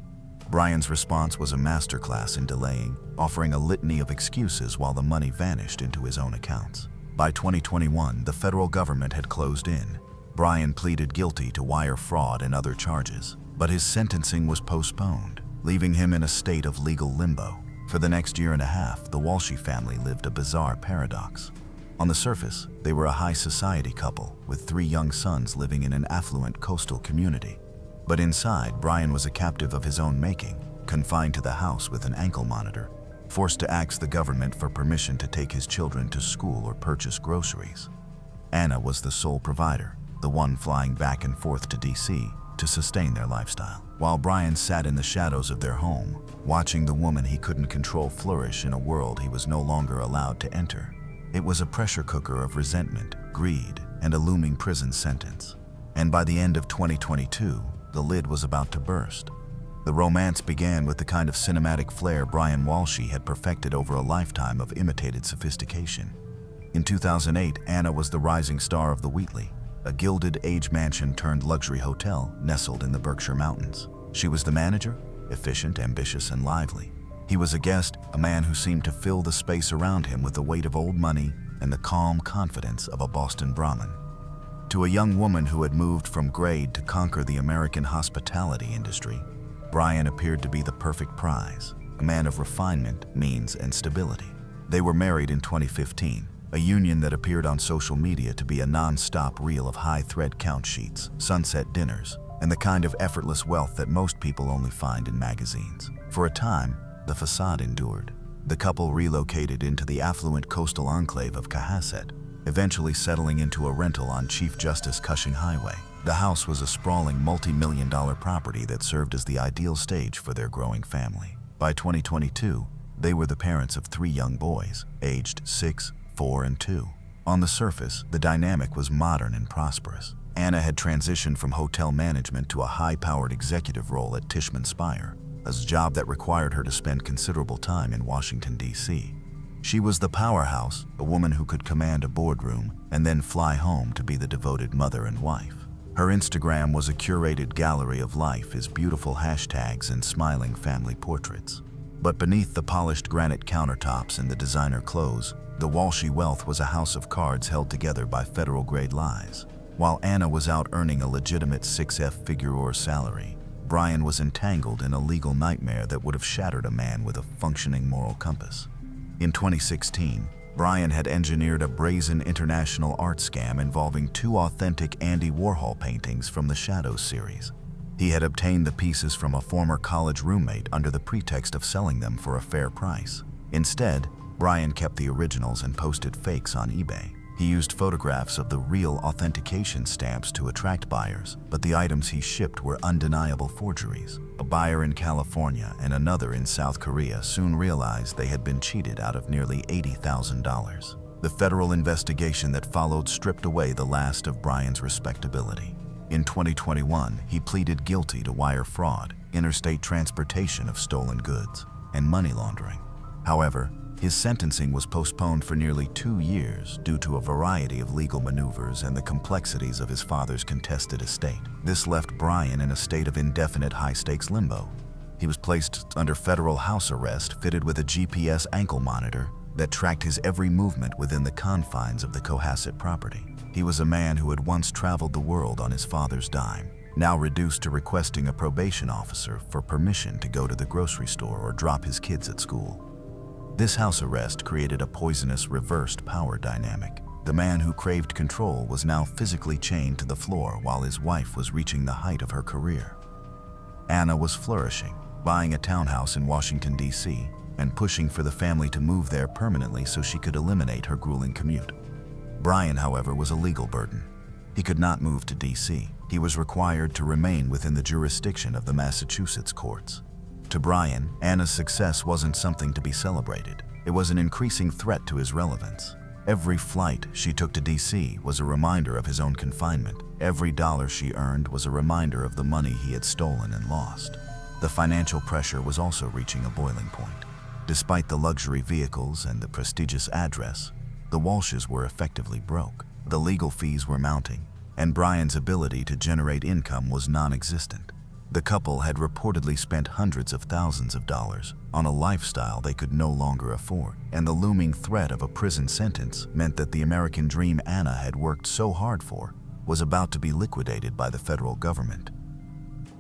Brian's response was a masterclass in delaying, offering a litany of excuses while the money vanished into his own accounts. By 2021, the federal government had closed in. Brian pleaded guilty to wire fraud and other charges, but his sentencing was postponed, leaving him in a state of legal limbo. For the next year and a half, the Walshy family lived a bizarre paradox. On the surface, they were a high society couple with 3 young sons living in an affluent coastal community. But inside, Brian was a captive of his own making, confined to the house with an ankle monitor, forced to ask the government for permission to take his children to school or purchase groceries. Anna was the sole provider, the one flying back and forth to D.C. to sustain their lifestyle, while Brian sat in the shadows of their home, watching the woman he couldn't control flourish in a world he was no longer allowed to enter. It was a pressure cooker of resentment, greed, and a looming prison sentence. And by the end of 2022, the lid was about to burst. The romance began with the kind of cinematic flair Brian Walshy had perfected over a lifetime of imitated sophistication. In 2008, Anna was the rising star of the Wheatley, a gilded age mansion turned luxury hotel nestled in the Berkshire Mountains. She was the manager, efficient, ambitious, and lively. He was a guest, a man who seemed to fill the space around him with the weight of old money and the calm confidence of a Boston Brahmin. To a young woman who had moved from grade to conquer the American hospitality industry, Brian appeared to be the perfect prize, a man of refinement, means, and stability. They were married in 2015, a union that appeared on social media to be a non-stop reel of high-thread count sheets, sunset dinners, and the kind of effortless wealth that most people only find in magazines. For a time, the facade endured. The couple relocated into the affluent coastal enclave of Cohasset, eventually settling into a rental on Chief Justice Cushing Highway. The house was a sprawling multi-million-dollar property that served as the ideal stage for their growing family. By 2022, they were the parents of 3 young boys, aged 6, 4, and 2. On the surface, the dynamic was modern and prosperous. Anna had transitioned from hotel management to a high-powered executive role at Tishman Speyer, a job that required her to spend considerable time in Washington, D.C. She was the powerhouse, a woman who could command a boardroom and then fly home to be the devoted mother and wife. Her Instagram was a curated gallery of life, as beautiful hashtags and smiling family portraits. But beneath the polished granite countertops and the designer clothes, the Walshy wealth was a house of cards held together by federal-grade lies. While Anna was out earning a legitimate six-figure salary, Brian was entangled in a legal nightmare that would have shattered a man with a functioning moral compass. In 2016, Brian had engineered a brazen international art scam involving 2 authentic Andy Warhol paintings from the Shadows series. He had obtained the pieces from a former college roommate under the pretext of selling them for a fair price. Instead, Brian kept the originals and posted fakes on eBay. He used photographs of the real authentication stamps to attract buyers, but the items he shipped were undeniable forgeries. A buyer in California and another in South Korea soon realized they had been cheated out of nearly $80,000. The federal investigation that followed stripped away the last of Brian's respectability. In 2021, he pleaded guilty to wire fraud, interstate transportation of stolen goods, and money laundering. However, his sentencing was postponed for nearly 2 years due to a variety of legal maneuvers and the complexities of his father's contested estate. This left Brian in a state of indefinite high-stakes limbo. He was placed under federal house arrest fitted with a GPS ankle monitor that tracked his every movement within the confines of the Cohasset property. He was a man who had once traveled the world on his father's dime, now reduced to requesting a probation officer for permission to go to the grocery store or drop his kids at school. This house arrest created a poisonous reversed power dynamic. The man who craved control was now physically chained to the floor while his wife was reaching the height of her career. Anna was flourishing, buying a townhouse in Washington, D.C., and pushing for the family to move there permanently so she could eliminate her grueling commute. Brian, however, was a legal burden. He could not move to D.C. He was required to remain within the jurisdiction of the Massachusetts courts. To Brian, Anna's success wasn't something to be celebrated. It was an increasing threat to his relevance. Every flight she took to D.C. was a reminder of his own confinement. Every dollar she earned was a reminder of the money he had stolen and lost. The financial pressure was also reaching a boiling point. Despite the luxury vehicles and the prestigious address, the Walshes were effectively broke. The legal fees were mounting, and Brian's ability to generate income was non-existent. The couple had reportedly spent hundreds of thousands of dollars on a lifestyle they could no longer afford, and the looming threat of a prison sentence meant that the American dream Anna had worked so hard for was about to be liquidated by the federal government.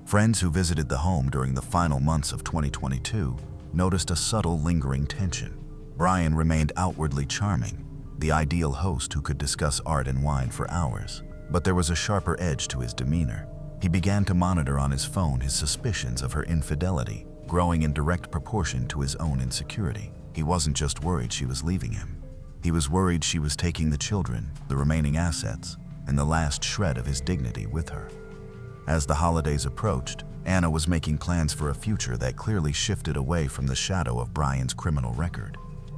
Friends who visited the home during the final months of 2022 noticed a subtle, lingering tension. Brian remained outwardly charming, the ideal host who could discuss art and wine for hours, but there was a sharper edge to his demeanor. He began to monitor on his phone his suspicions of her infidelity, growing in direct proportion to his own insecurity. He wasn't just worried she was leaving him. He was worried she was taking the children, the remaining assets, and the last shred of his dignity with her. As the holidays approached, Anna was making plans for a future that clearly shifted away from the shadow of Brian's criminal record.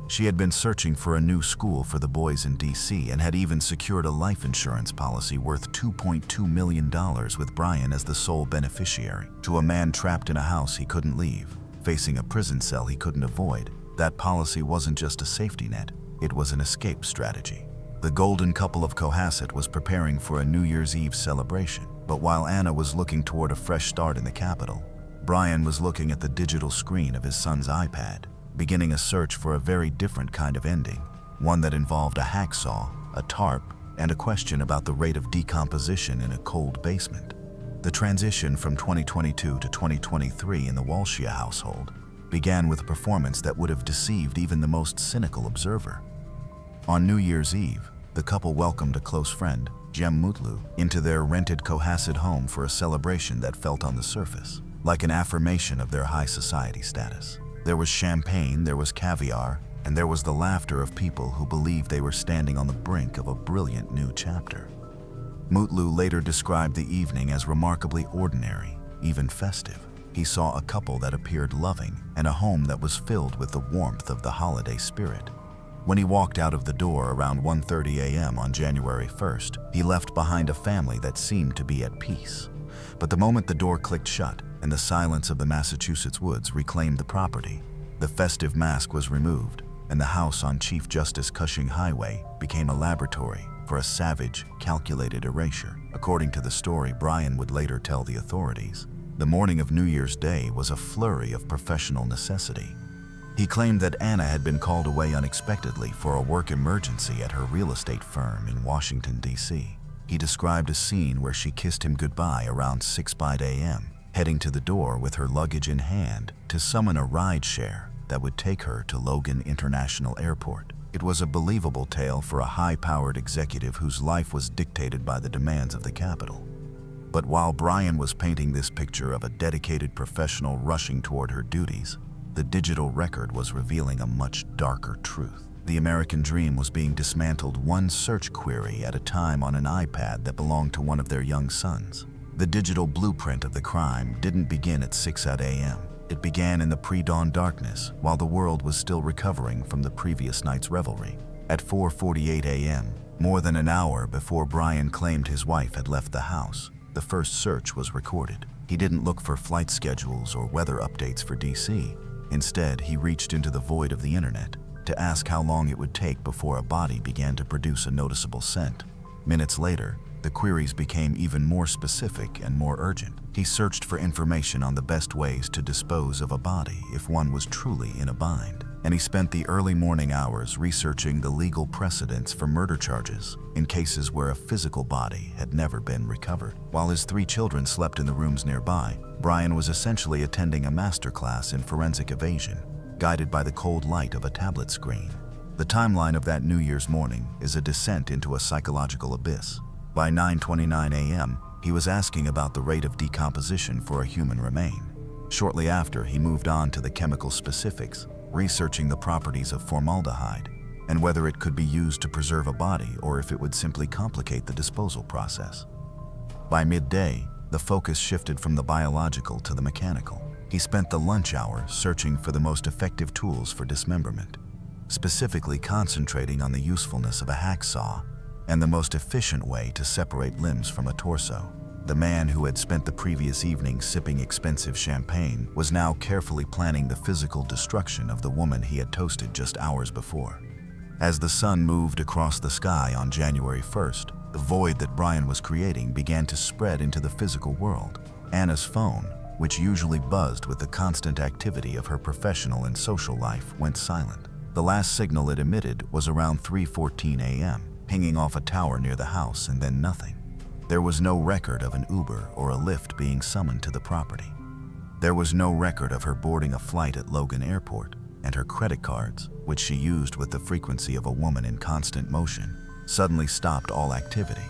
She had been searching for a new school for the boys in D.C. and had even secured a life insurance policy worth $2.2 million with Brian as the sole beneficiary. To a man trapped in a house he couldn't leave, facing a prison cell he couldn't avoid, that policy wasn't just a safety net, it was an escape strategy. The golden couple of Cohasset was preparing for a New Year's Eve celebration, but while Anna was looking toward a fresh start in the capital, Brian was looking at the digital screen of his son's iPad, beginning a search for a very different kind of ending, one that involved a hacksaw, a tarp, and a question about the rate of decomposition in a cold basement. The transition from 2022 to 2023 in the Walshia household began with a performance that would have deceived even the most cynical observer. On New Year's Eve, the couple welcomed a close friend, Jem Mutlu, into their rented Cohasset home for a celebration that felt on the surface like an affirmation of their high society status. There was champagne, there was caviar, and there was the laughter of people who believed they were standing on the brink of a brilliant new chapter. Mutlu later described the evening as remarkably ordinary, even festive. He saw a couple that appeared loving and a home that was filled with the warmth of the holiday spirit. When he walked out of the door around 1:30 a.m. on January 1st, he left behind a family that seemed to be at peace. But the moment the door clicked shut and the silence of the Massachusetts woods reclaimed the property, the festive mask was removed, and the house on Chief Justice Cushing Highway became a laboratory for a savage, calculated erasure. According to the story Brian would later tell the authorities, the morning of New Year's Day was a flurry of professional necessity. He claimed that Anna had been called away unexpectedly for a work emergency at her real estate firm in Washington, D.C. He described a scene where she kissed him goodbye around 6:00 a.m., heading to the door with her luggage in hand to summon a ride-share that would take her to Logan International Airport. It was a believable tale for a high-powered executive whose life was dictated by the demands of the capital. But while Brian was painting this picture of a dedicated professional rushing toward her duties, the digital record was revealing a much darker truth. The American dream was being dismantled one search query at a time on an iPad that belonged to one of their young sons. The digital blueprint of the crime didn't begin at 6:00 a.m. It began in the pre-dawn darkness while the world was still recovering from the previous night's revelry. At 4:48 a.m., more than an hour before Brian claimed his wife had left the house, the first search was recorded. He didn't look for flight schedules or weather updates for D.C. Instead, he reached into the void of the internet to ask how long it would take before a body began to produce a noticeable scent. Minutes later, the queries became even more specific and more urgent. He searched for information on the best ways to dispose of a body if one was truly in a bind. And he spent the early morning hours researching the legal precedents for murder charges in cases where a physical body had never been recovered. While his 3 children slept in the rooms nearby, Brian was essentially attending a masterclass in forensic evasion, guided by the cold light of a tablet screen. The timeline of that New Year's morning is a descent into a psychological abyss. By 9:29 a.m., he was asking about the rate of decomposition for a human remain. Shortly after, he moved on to the chemical specifics, researching the properties of formaldehyde and whether it could be used to preserve a body or if it would simply complicate the disposal process. By midday, the focus shifted from the biological to the mechanical. He spent the lunch hour searching for the most effective tools for dismemberment, specifically concentrating on the usefulness of a hacksaw and the most efficient way to separate limbs from a torso. The man who had spent the previous evening sipping expensive champagne was now carefully planning the physical destruction of the woman he had toasted just hours before. As the sun moved across the sky on January 1st, the void that Brian was creating began to spread into the physical world. Anna's phone, which usually buzzed with the constant activity of her professional and social life, went silent. The last signal it emitted was around 3:14 a.m., pinging off a tower near the house, and then nothing. There was no record of an Uber or a Lyft being summoned to the property. There was no record of her boarding a flight at Logan Airport, and her credit cards, which she used with the frequency of a woman in constant motion, suddenly stopped all activity.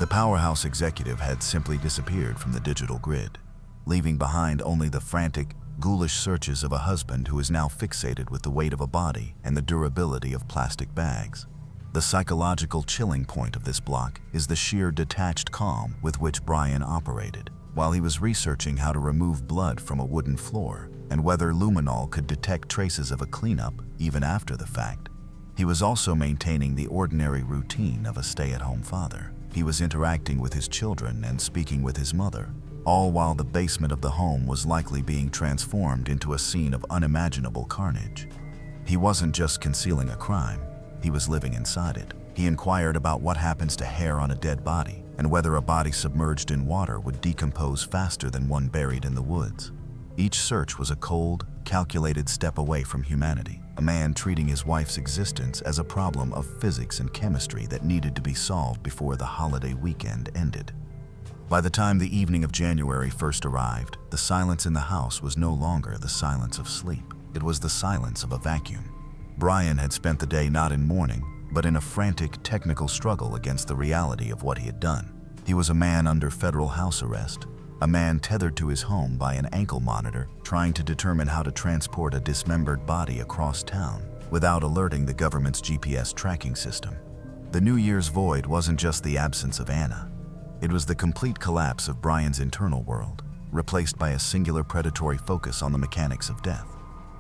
The powerhouse executive had simply disappeared from the digital grid, leaving behind only the frantic, ghoulish searches of a husband who is now fixated with the weight of a body and the durability of plastic bags. The psychological chilling point of this block is the sheer detached calm with which Brian operated. While he was researching how to remove blood from a wooden floor and whether luminol could detect traces of a cleanup even after the fact, he was also maintaining the ordinary routine of a stay-at-home father. He was interacting with his children and speaking with his mother, all while the basement of the home was likely being transformed into a scene of unimaginable carnage. He wasn't just concealing a crime, he was living inside it. He inquired about what happens to hair on a dead body and whether a body submerged in water would decompose faster than one buried in the woods. Each search was a cold, calculated step away from humanity, a man treating his wife's existence as a problem of physics and chemistry that needed to be solved before the holiday weekend ended. By the time the evening of January 1st arrived, the silence in the house was no longer the silence of sleep. It was the silence of a vacuum. Brian had spent the day not in mourning, but in a frantic technical struggle against the reality of what he had done. He was a man under federal house arrest, a man tethered to his home by an ankle monitor, trying to determine how to transport a dismembered body across town without alerting the government's GPS tracking system. The New Year's void wasn't just the absence of Anna. It was the complete collapse of Brian's internal world, replaced by a singular predatory focus on the mechanics of death.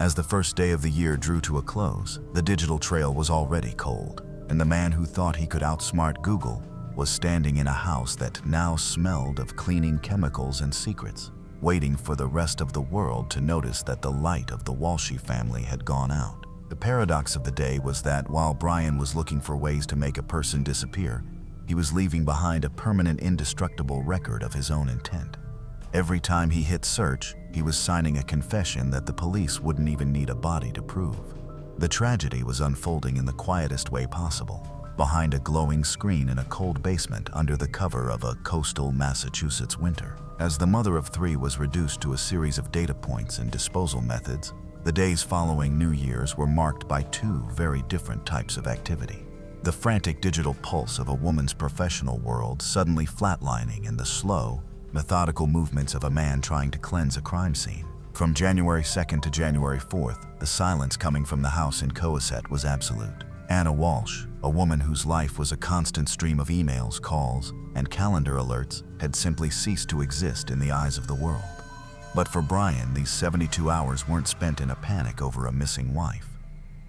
As the first day of the year drew to a close, the digital trail was already cold, and the man who thought he could outsmart Google was standing in a house that now smelled of cleaning chemicals and secrets, waiting for the rest of the world to notice that the light of the Walshy family had gone out. The paradox of the day was that while Brian was looking for ways to make a person disappear, he was leaving behind a permanent, indestructible record of his own intent. Every time he hit search, he was signing a confession that the police wouldn't even need a body to prove. The tragedy was unfolding in the quietest way possible, behind a glowing screen in a cold basement under the cover of a coastal Massachusetts winter. As the mother of three was reduced to a series of data points and disposal methods, the days following New Year's were marked by two very different types of activity. The frantic digital pulse of a woman's professional world suddenly flatlining in the slow, methodical movements of a man trying to cleanse a crime scene. From January 2nd to January 4th, the silence coming from the house in Coasset was absolute. Anna Walsh, a woman whose life was a constant stream of emails, calls, and calendar alerts, had simply ceased to exist in the eyes of the world. But for Brian, these 72 hours weren't spent in a panic over a missing wife.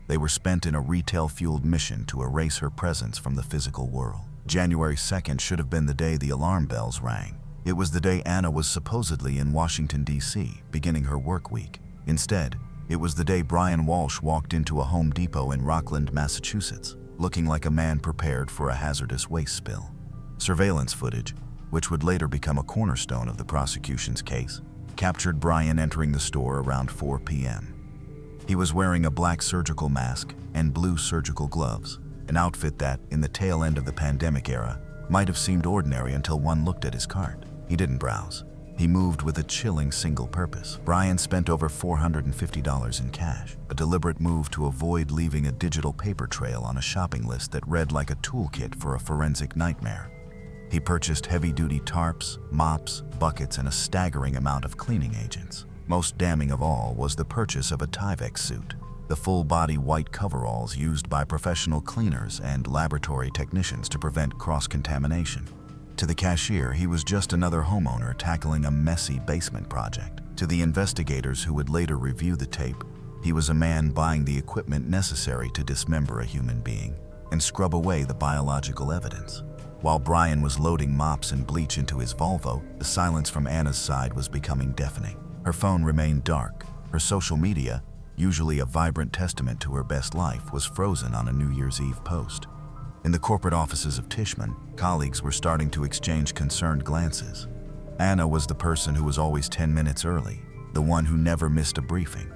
They were spent in a retail-fueled mission to erase her presence from the physical world. January 2nd should have been the day the alarm bells rang. It was the day Anna was supposedly in Washington, D.C., beginning her work week. Instead, it was the day Brian Walsh walked into a Home Depot in Rockland, Massachusetts, looking like a man prepared for a hazardous waste spill. Surveillance footage, which would later become a cornerstone of the prosecution's case, captured Brian entering the store around 4 p.m. He was wearing a black surgical mask and blue surgical gloves, an outfit that, in the tail end of the pandemic era, might have seemed ordinary until one looked at his cart. He didn't browse. He moved with a chilling single purpose. Brian spent over $450 in cash, a deliberate move to avoid leaving a digital paper trail on a shopping list that read like a toolkit for a forensic nightmare. He purchased heavy-duty tarps, mops, buckets, and a staggering amount of cleaning agents. Most damning of all was the purchase of a Tyvek suit, the full-body white coveralls used by professional cleaners and laboratory technicians to prevent cross-contamination. To the cashier, he was just another homeowner tackling a messy basement project. To the investigators who would later review the tape, he was a man buying the equipment necessary to dismember a human being and scrub away the biological evidence. While Brian was loading mops and bleach into his Volvo, the silence from Anna's side was becoming deafening. Her phone remained dark. Her social media, usually a vibrant testament to her best life, was frozen on a New Year's Eve post. In the corporate offices of Tishman, colleagues were starting to exchange concerned glances. Anna was the person who was always 10 minutes early, the one who never missed a briefing.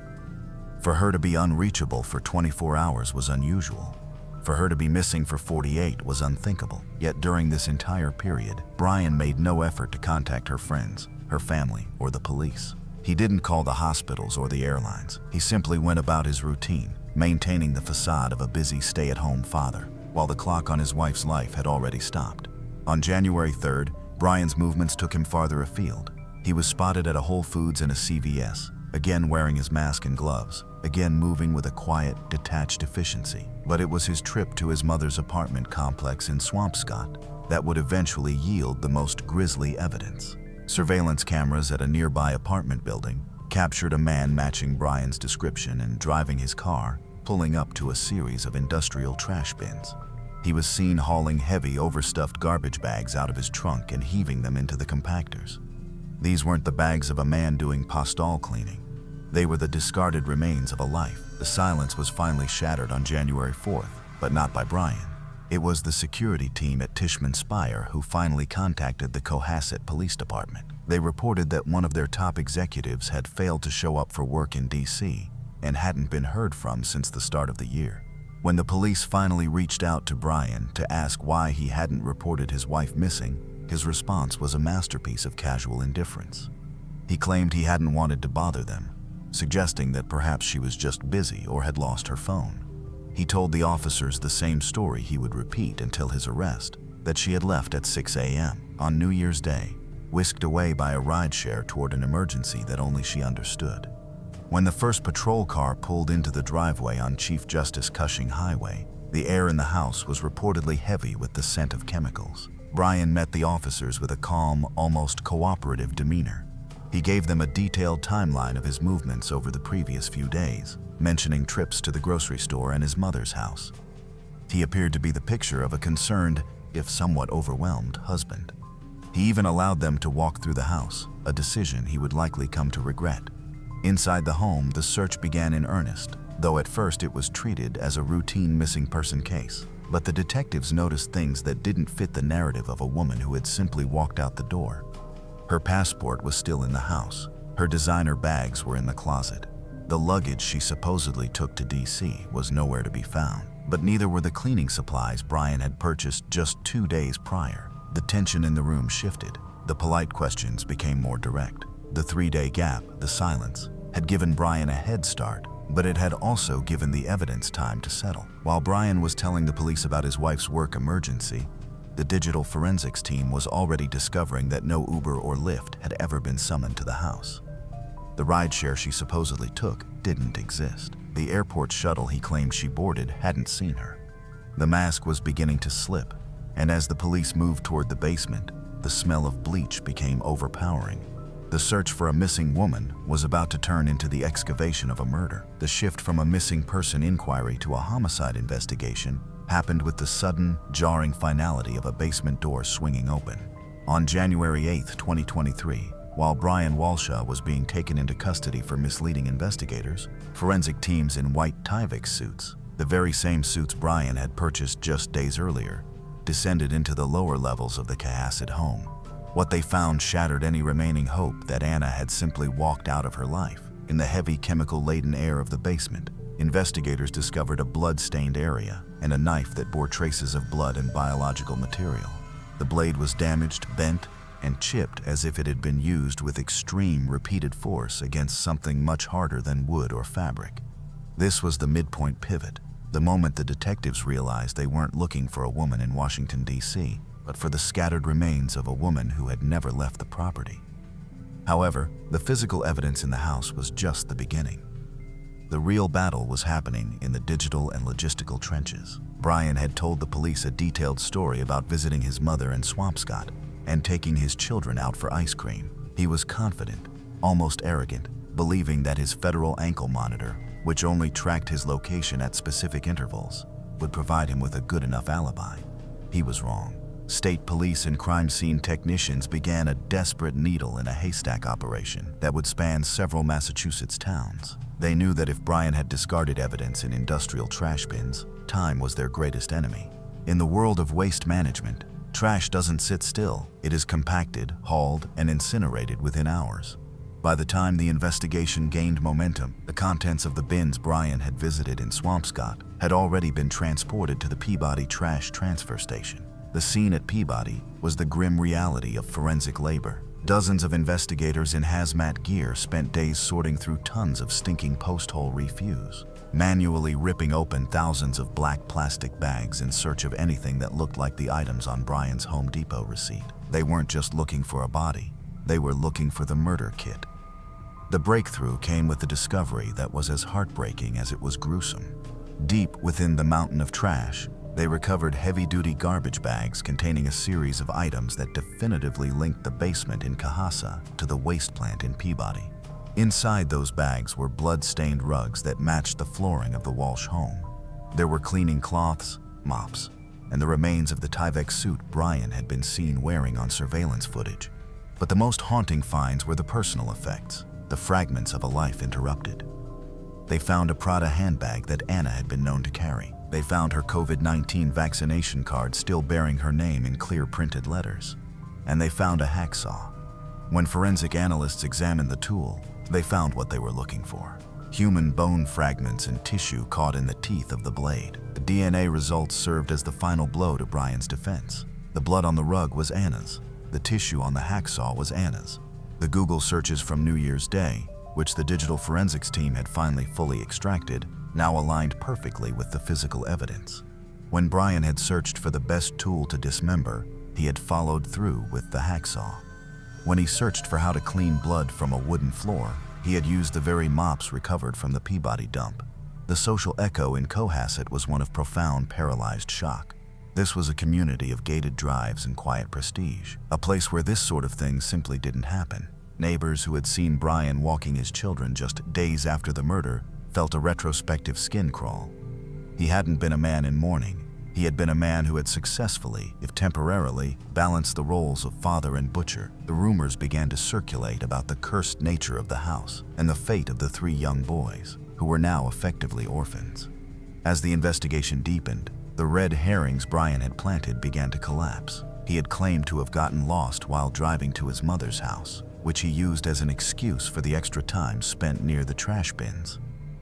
For her to be unreachable for 24 hours was unusual. For her to be missing for 48 was unthinkable. Yet during this entire period, Brian made no effort to contact her friends, her family, or the police. He didn't call the hospitals or the airlines. He simply went about his routine, maintaining the facade of a busy stay-at-home father, while the clock on his wife's life had already stopped. On January 3rd, Brian's movements took him farther afield. He was spotted at a Whole Foods and a CVS, again wearing his mask and gloves, again moving with a quiet, detached efficiency. But it was his trip to his mother's apartment complex in Swampscott that would eventually yield the most grisly evidence. Surveillance cameras at a nearby apartment building captured a man matching Brian's description and driving his car, pulling up to a series of industrial trash bins. He was seen hauling heavy, overstuffed garbage bags out of his trunk and heaving them into the compactors. These weren't the bags of a man doing postal cleaning. They were the discarded remains of a life. The silence was finally shattered on January 4th, but not by Brian. It was the security team at Tishman Speyer who finally contacted the Cohasset Police Department. They reported that one of their top executives had failed to show up for work in D.C. and hadn't been heard from since the start of the year. When the police finally reached out to Brian to ask why he hadn't reported his wife missing, his response was a masterpiece of casual indifference. He claimed he hadn't wanted to bother them, suggesting that perhaps she was just busy or had lost her phone. He told the officers the same story he would repeat until his arrest, that she had left at 6 a.m. on New Year's Day, whisked away by a rideshare toward an emergency that only she understood. When the first patrol car pulled into the driveway on Chief Justice Cushing Highway, the air in the house was reportedly heavy with the scent of chemicals. Brian met the officers with a calm, almost cooperative demeanor. He gave them a detailed timeline of his movements over the previous few days, mentioning trips to the grocery store and his mother's house. He appeared to be the picture of a concerned, if somewhat overwhelmed, husband. He even allowed them to walk through the house, a decision he would likely come to regret. Inside the home, the search began in earnest, though at first it was treated as a routine missing person case. But the detectives noticed things that didn't fit the narrative of a woman who had simply walked out the door. Her passport was still in the house. Her designer bags were in the closet. The luggage she supposedly took to DC was nowhere to be found. But neither were the cleaning supplies Brian had purchased just 2 days prior. The tension in the room shifted. The polite questions became more direct. The 3-day gap, the silence, had given Brian a head start, but it had also given the evidence time to settle. While Brian was telling the police about his wife's work emergency, the digital forensics team was already discovering that no Uber or Lyft had ever been summoned to the house. The rideshare she supposedly took didn't exist. The airport shuttle he claimed she boarded hadn't seen her. The mask was beginning to slip, and as the police moved toward the basement, the smell of bleach became overpowering. The search for a missing woman was about to turn into the excavation of a murder. The shift from a missing person inquiry to a homicide investigation happened with the sudden, jarring finality of a basement door swinging open. On January 8, 2023, while Brian Walshaw was being taken into custody for misleading investigators, forensic teams in white Tyvek suits, the very same suits Brian had purchased just days earlier, descended into the lower levels of the Cohasset home. What they found shattered any remaining hope that Anna had simply walked out of her life. In the heavy chemical-laden air of the basement, investigators discovered a blood-stained area and a knife that bore traces of blood and biological material. The blade was damaged, bent, and chipped as if it had been used with extreme, repeated force against something much harder than wood or fabric. This was the midpoint pivot, the moment the detectives realized they weren't looking for a woman in Washington, D.C., but for the scattered remains of a woman who had never left the property. However, the physical evidence in the house was just the beginning. The real battle was happening in the digital and logistical trenches. Brian had told the police a detailed story about visiting his mother in Swampscott and taking his children out for ice cream. He was confident, almost arrogant, believing that his federal ankle monitor, which only tracked his location at specific intervals, would provide him with a good enough alibi. He was wrong. State police and crime scene technicians began a desperate needle in a haystack operation that would span several Massachusetts towns. They knew that if Brian had discarded evidence in industrial trash bins, time was their greatest enemy. In the world of waste management, trash doesn't sit still. It is compacted, hauled, and incinerated within hours. By the time the investigation gained momentum, the contents of the bins Brian had visited in Swampscott had already been transported to the Peabody Trash Transfer Station. The scene at Peabody was the grim reality of forensic labor. Dozens of investigators in hazmat gear spent days sorting through tons of stinking post-hole refuse, manually ripping open thousands of black plastic bags in search of anything that looked like the items on Brian's Home Depot receipt. They weren't just looking for a body, they were looking for the murder kit. The breakthrough came with the discovery that was as heartbreaking as it was gruesome. Deep within the mountain of trash, they recovered heavy-duty garbage bags containing a series of items that definitively linked the basement in Cohasset to the waste plant in Peabody. Inside those bags were blood-stained rugs that matched the flooring of the Walsh home. There were cleaning cloths, mops, and the remains of the Tyvek suit Brian had been seen wearing on surveillance footage. But the most haunting finds were the personal effects, the fragments of a life interrupted. They found a Prada handbag that Anna had been known to carry. They found her COVID-19 vaccination card still bearing her name in clear printed letters. And they found a hacksaw. When forensic analysts examined the tool, they found what they were looking for: human bone fragments and tissue caught in the teeth of the blade. The DNA results served as the final blow to Brian's defense. The blood on the rug was Anna's. The tissue on the hacksaw was Anna's. The Google searches from New Year's Day, which the digital forensics team had finally fully extracted, now aligned perfectly with the physical evidence. When Brian had searched for the best tool to dismember, he had followed through with the hacksaw. When he searched for how to clean blood from a wooden floor, he had used the very mops recovered from the Peabody dump. The social echo in Cohasset was one of profound paralyzed shock. This was a community of gated drives and quiet prestige, a place where this sort of thing simply didn't happen. Neighbors who had seen Brian walking his children just days after the murder felt a retrospective skin crawl. He hadn't been a man in mourning. He had been a man who had successfully, if temporarily, balanced the roles of father and butcher. The rumors began to circulate about the cursed nature of the house and the fate of the 3 young boys, who were now effectively orphans. As the investigation deepened, the red herrings Brian had planted began to collapse. He had claimed to have gotten lost while driving to his mother's house, which he used as an excuse for the extra time spent near the trash bins.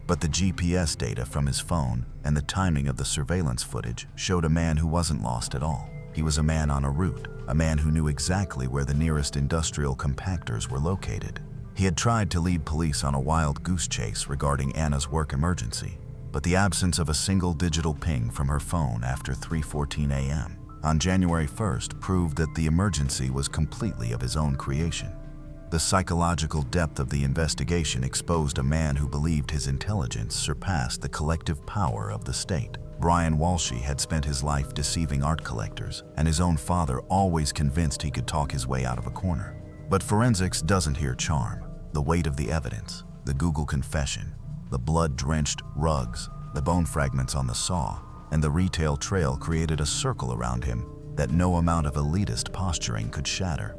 But the GPS data from his phone and the timing of the surveillance footage showed a man who wasn't lost at all. He was a man on a route, a man who knew exactly where the nearest industrial compactors were located. He had tried to lead police on a wild goose chase regarding Anna's work emergency, but the absence of a single digital ping from her phone after 3:14 a.m. on January 1st proved that the emergency was completely of his own creation. The psychological depth of the investigation exposed a man who believed his intelligence surpassed the collective power of the state. Brian Walshy had spent his life deceiving art collectors, and his own father always convinced he could talk his way out of a corner. But forensics doesn't hear charm. The weight of the evidence, the Google confession, the blood-drenched rugs, the bone fragments on the saw, and the retail trail created a circle around him that no amount of elitist posturing could shatter.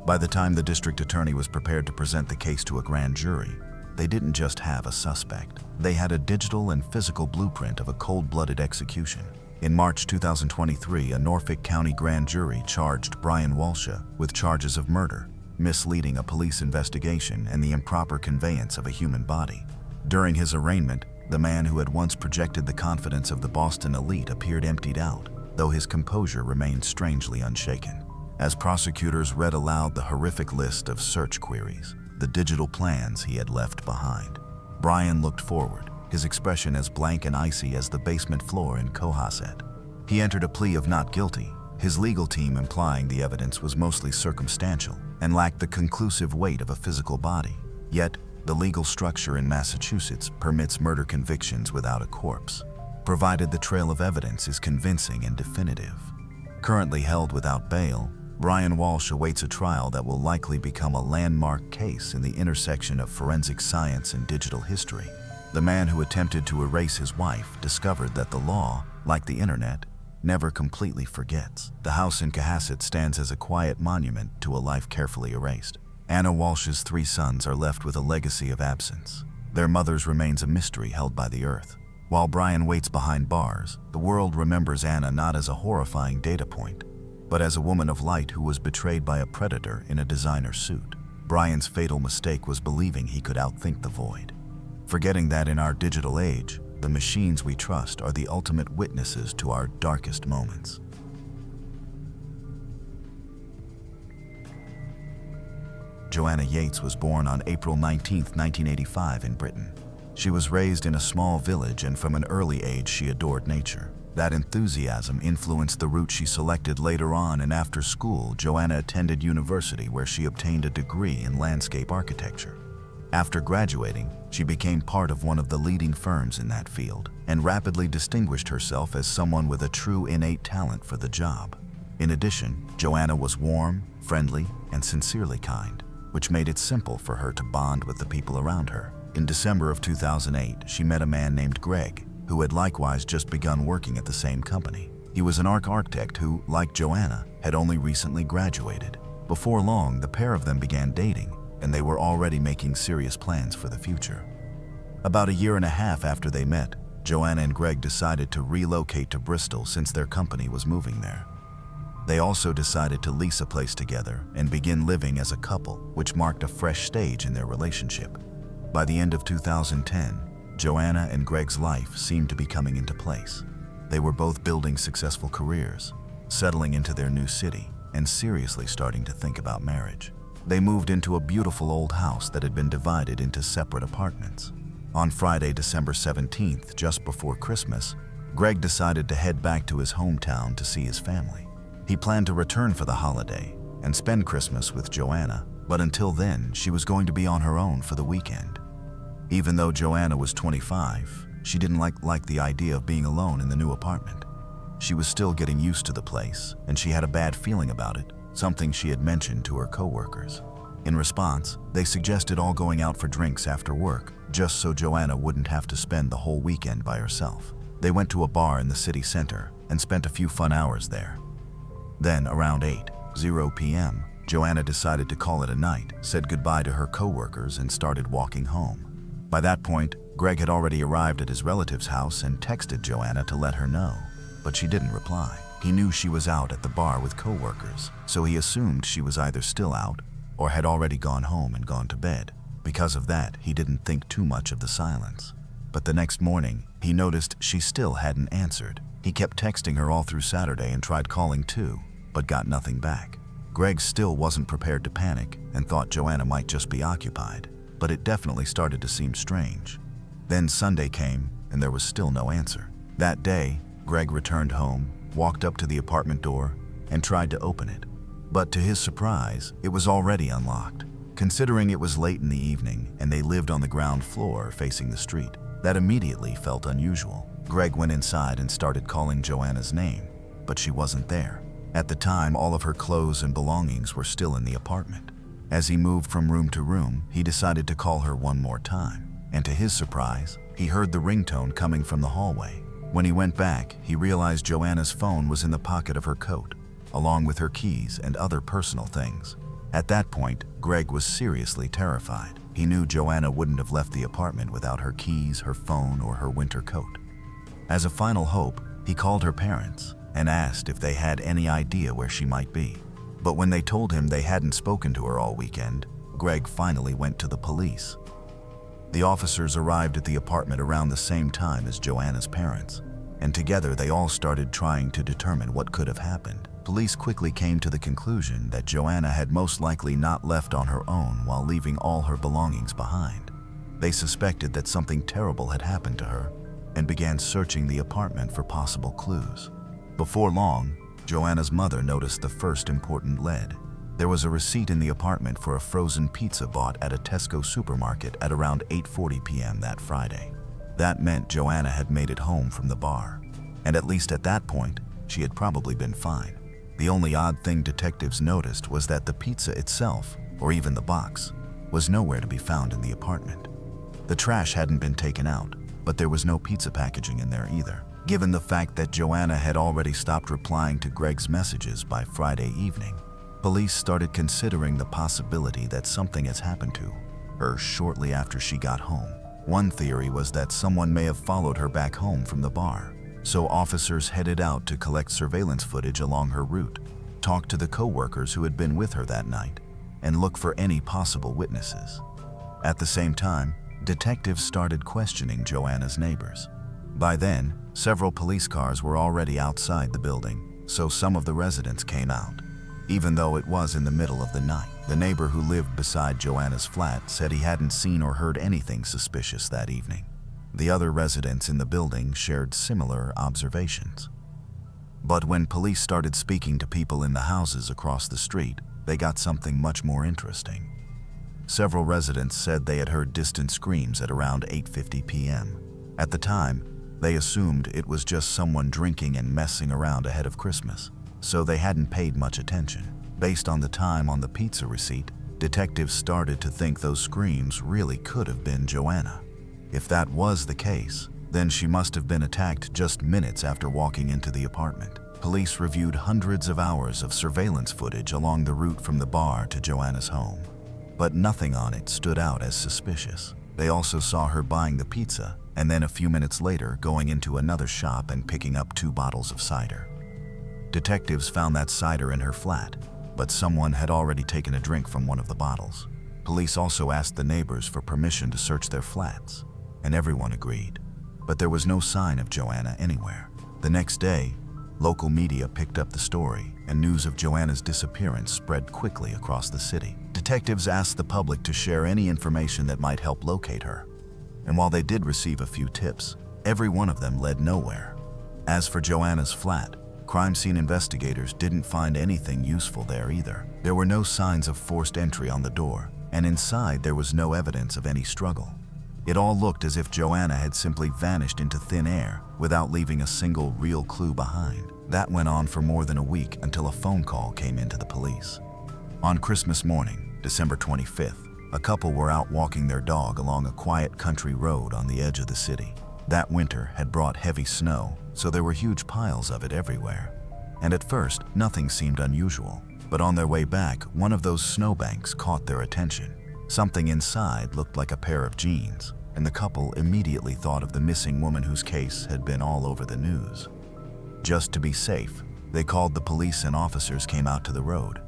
By the time the district attorney was prepared to present the case to a grand jury, they didn't just have a suspect. They had a digital and physical blueprint of a cold-blooded execution. In March 2023, a Norfolk County grand jury charged Brian Walshy with charges of murder, misleading a police investigation, and the improper conveyance of a human body. During his arraignment, the man who had once projected the confidence of the Boston elite appeared emptied out, though his composure remained strangely unshaken. As prosecutors read aloud the horrific list of search queries, the digital plans he had left behind, Brian looked forward, his expression as blank and icy as the basement floor in Cohasset. He entered a plea of not guilty, his legal team implying the evidence was mostly circumstantial and lacked the conclusive weight of a physical body. Yet, the legal structure in Massachusetts permits murder convictions without a corpse, provided the trail of evidence is convincing and definitive. Currently held without bail, Brian Walshy awaits a trial that will likely become a landmark case in the intersection of forensic science and digital history. The man who attempted to erase his wife discovered that the law, like the internet, never completely forgets. The house in Cohasset stands as a quiet monument to a life carefully erased. Anna Walsh's 3 sons are left with a legacy of absence. Their mother's remains a mystery held by the earth. While Brian waits behind bars, the world remembers Anna not as a horrifying data point, but as a woman of light who was betrayed by a predator in a designer suit. Brian's fatal mistake was believing he could outthink the void, forgetting that in our digital age, the machines we trust are the ultimate witnesses to our darkest moments. Joanna Yates was born on April 19, 1985 in Britain. She was raised in a small village, and from an early age she adored nature. That enthusiasm influenced the route she selected later on, and after school, Joanna attended university where she obtained a degree in landscape architecture. After graduating, she became part of one of the leading firms in that field and rapidly distinguished herself as someone with a true innate talent for the job. In addition, Joanna was warm, friendly, and sincerely kind, which made it simple for her to bond with the people around her. In December of 2008, she met a man named Greg, who had likewise just begun working at the same company. He was an architect who, like Joanna, had only recently graduated. Before long, the pair of them began dating, and they were already making serious plans for the future. About a year and a half after they met, Joanna and Greg decided to relocate to Bristol since their company was moving there. They also decided to lease a place together and begin living as a couple, which marked a fresh stage in their relationship. By the end of 2010, Joanna and Greg's life seemed to be coming into place. They were both building successful careers, settling into their new city, and seriously starting to think about marriage. They moved into a beautiful old house that had been divided into separate apartments. On Friday, December 17th, just before Christmas, Greg decided to head back to his hometown to see his family. He planned to return for the holiday and spend Christmas with Joanna, but until then, she was going to be on her own for the weekend. Even though Joanna was 25, she didn't like the idea of being alone in the new apartment. She was still getting used to the place, and she had a bad feeling about it, something she had mentioned to her coworkers. In response, they suggested all going out for drinks after work, just so Joanna wouldn't have to spend the whole weekend by herself. They went to a bar in the city center and spent a few fun hours there. Then, around 8:00 p.m., Joanna decided to call it a night, said goodbye to her co-workers, and started walking home. By that point, Greg had already arrived at his relative's house and texted Joanna to let her know, but she didn't reply. He knew she was out at the bar with co-workers, so he assumed she was either still out or had already gone home and gone to bed. Because of that, he didn't think too much of the silence. But the next morning, he noticed she still hadn't answered. He kept texting her all through Saturday and tried calling too, but got nothing back. Greg still wasn't prepared to panic and thought Joanna might just be occupied, but it definitely started to seem strange. Then Sunday came and there was still no answer. That day, Greg returned home, walked up to the apartment door, and tried to open it. But to his surprise, it was already unlocked. Considering it was late in the evening and they lived on the ground floor facing the street, that immediately felt unusual. Greg went inside and started calling Joanna's name, but she wasn't there. At the time, all of her clothes and belongings were still in the apartment. As he moved from room to room, he decided to call her one more time, and to his surprise, he heard the ringtone coming from the hallway. When he went back, he realized Joanna's phone was in the pocket of her coat, along with her keys and other personal things. At that point, Greg was seriously terrified. He knew Joanna wouldn't have left the apartment without her keys, her phone, or her winter coat. As a final hope, he called her parents and asked if they had any idea where she might be. But when they told him they hadn't spoken to her all weekend, Greg finally went to the police. The officers arrived at the apartment around the same time as Joanna's parents, and together they all started trying to determine what could have happened. Police quickly came to the conclusion that Joanna had most likely not left on her own while leaving all her belongings behind. They suspected that something terrible had happened to her and began searching the apartment for possible clues. Before long, Joanna's mother noticed the first important lead. There was a receipt in the apartment for a frozen pizza bought at a Tesco supermarket at around 8:40 p.m. that Friday. That meant Joanna had made it home from the bar, and at least at that point, she had probably been fine. The only odd thing detectives noticed was that the pizza itself, or even the box, was nowhere to be found in the apartment. The trash hadn't been taken out, but there was no pizza packaging in there either. Given the fact that Joanna had already stopped replying to Greg's messages by Friday evening, police started considering the possibility that something has happened to her shortly after she got home. One theory was that someone may have followed her back home from the bar, so officers headed out to collect surveillance footage along her route, talk to the co-workers who had been with her that night, and look for any possible witnesses. At the same time, detectives started questioning Joanna's neighbors. By then, several police cars were already outside the building, so some of the residents came out. Even though it was in the middle of the night, the neighbor who lived beside Joanna's flat said he hadn't seen or heard anything suspicious that evening. The other residents in the building shared similar observations. But when police started speaking to people in the houses across the street, they got something much more interesting. Several residents said they had heard distant screams at around 8:50 p.m. At the time, they assumed it was just someone drinking and messing around ahead of Christmas, so they hadn't paid much attention. Based on the time on the pizza receipt, detectives started to think those screams really could have been Joanna. If that was the case, then she must have been attacked just minutes after walking into the apartment. Police reviewed hundreds of hours of surveillance footage along the route from the bar to Joanna's home, but nothing on it stood out as suspicious. They also saw her buying the pizza and then a few minutes later going into another shop and picking up 2 bottles of cider. Detectives found that cider in her flat, but someone had already taken a drink from one of the bottles. Police also asked the neighbors for permission to search their flats, and everyone agreed. But there was no sign of Joanna anywhere. The next day, local media picked up the story, and news of Joanna's disappearance spread quickly across the city. Detectives asked the public to share any information that might help locate her. And while they did receive a few tips, every one of them led nowhere. As for Joanna's flat, crime scene investigators didn't find anything useful there either. There were no signs of forced entry on the door, and inside there was no evidence of any struggle. It all looked as if Joanna had simply vanished into thin air without leaving a single real clue behind. That went on for more than a week until a phone call came into the police. On Christmas morning, December 25th, a couple were out walking their dog along a quiet country road on the edge of the city. That winter had brought heavy snow, so there were huge piles of it everywhere. And at first, nothing seemed unusual. But on their way back, one of those snowbanks caught their attention. Something inside looked like a pair of jeans, and the couple immediately thought of the missing woman whose case had been all over the news. Just to be safe, they called the police and officers came out to the road.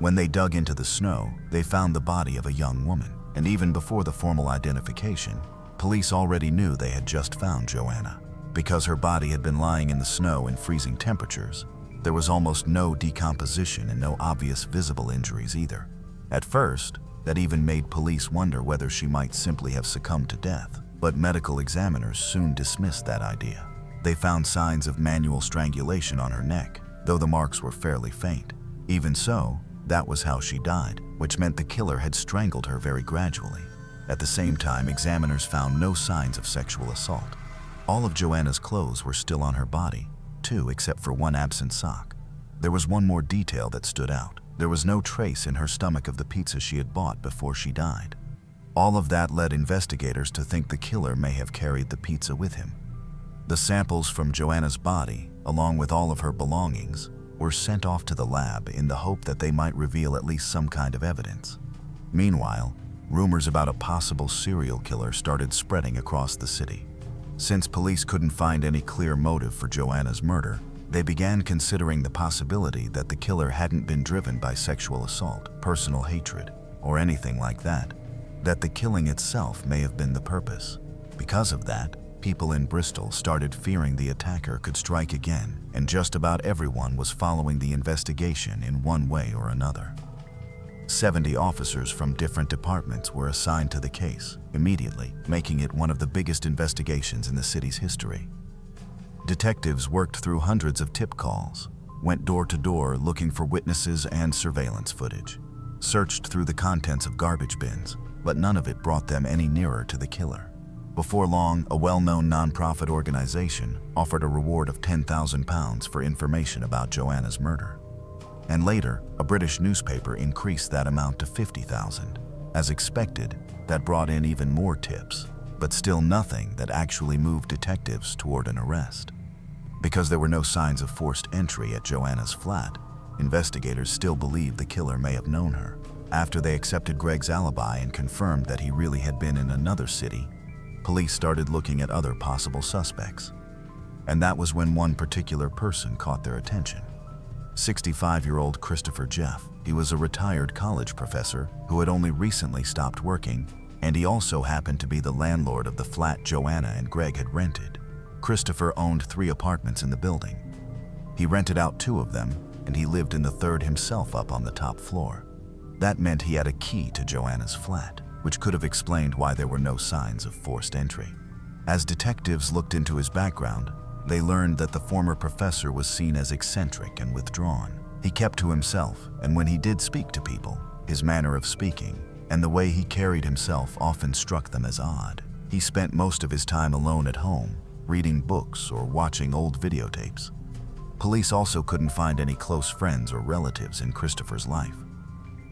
When they dug into the snow, they found the body of a young woman, and even before the formal identification, police already knew they had just found Joanna. Because her body had been lying in the snow in freezing temperatures, there was almost no decomposition and no obvious visible injuries either. At first, that even made police wonder whether she might simply have succumbed to death, but medical examiners soon dismissed that idea. They found signs of manual strangulation on her neck, though the marks were fairly faint. Even so, that was how she died, which meant the killer had strangled her very gradually. At the same time, examiners found no signs of sexual assault. All of Joanna's clothes were still on her body, too, except for one absent sock. There was one more detail that stood out. There was no trace in her stomach of the pizza she had bought before she died. All of that led investigators to think the killer may have carried the pizza with him. The samples from Joanna's body, along with all of her belongings, were sent off to the lab in the hope that they might reveal at least some kind of evidence. Meanwhile, rumors about a possible serial killer started spreading across the city. Since police couldn't find any clear motive for Joanna's murder, they began considering the possibility that the killer hadn't been driven by sexual assault, personal hatred, or anything like that the killing itself may have been the purpose. Because of that, people in Bristol started fearing the attacker could strike again, and just about everyone was following the investigation in one way or another. 70 officers from different departments were assigned to the case immediately, making it one of the biggest investigations in the city's history. Detectives worked through hundreds of tip calls, went door to door looking for witnesses and surveillance footage, searched through the contents of garbage bins, but none of it brought them any nearer to the killer. Before long, a well-known non-profit organization offered a reward of £10,000 for information about Joanna's murder. And later, a British newspaper increased that amount to $50,000. As expected, that brought in even more tips, but still nothing that actually moved detectives toward an arrest. Because there were no signs of forced entry at Joanna's flat, investigators still believed the killer may have known her. After they accepted Greg's alibi and confirmed that he really had been in another city, police started looking at other possible suspects. And that was when one particular person caught their attention. 65-year-old Christopher Jeff. He was a retired college professor who had only recently stopped working, and he also happened to be the landlord of the flat Joanna and Greg had rented. Christopher owned 3 apartments in the building. He rented out 2 of them, and he lived in the third himself up on the top floor. That meant he had a key to Joanna's flat, which could have explained why there were no signs of forced entry. As detectives looked into his background, they learned that the former professor was seen as eccentric and withdrawn. He kept to himself, and when he did speak to people, his manner of speaking and the way he carried himself often struck them as odd. He spent most of his time alone at home, reading books or watching old videotapes. Police also couldn't find any close friends or relatives in Christopher's life.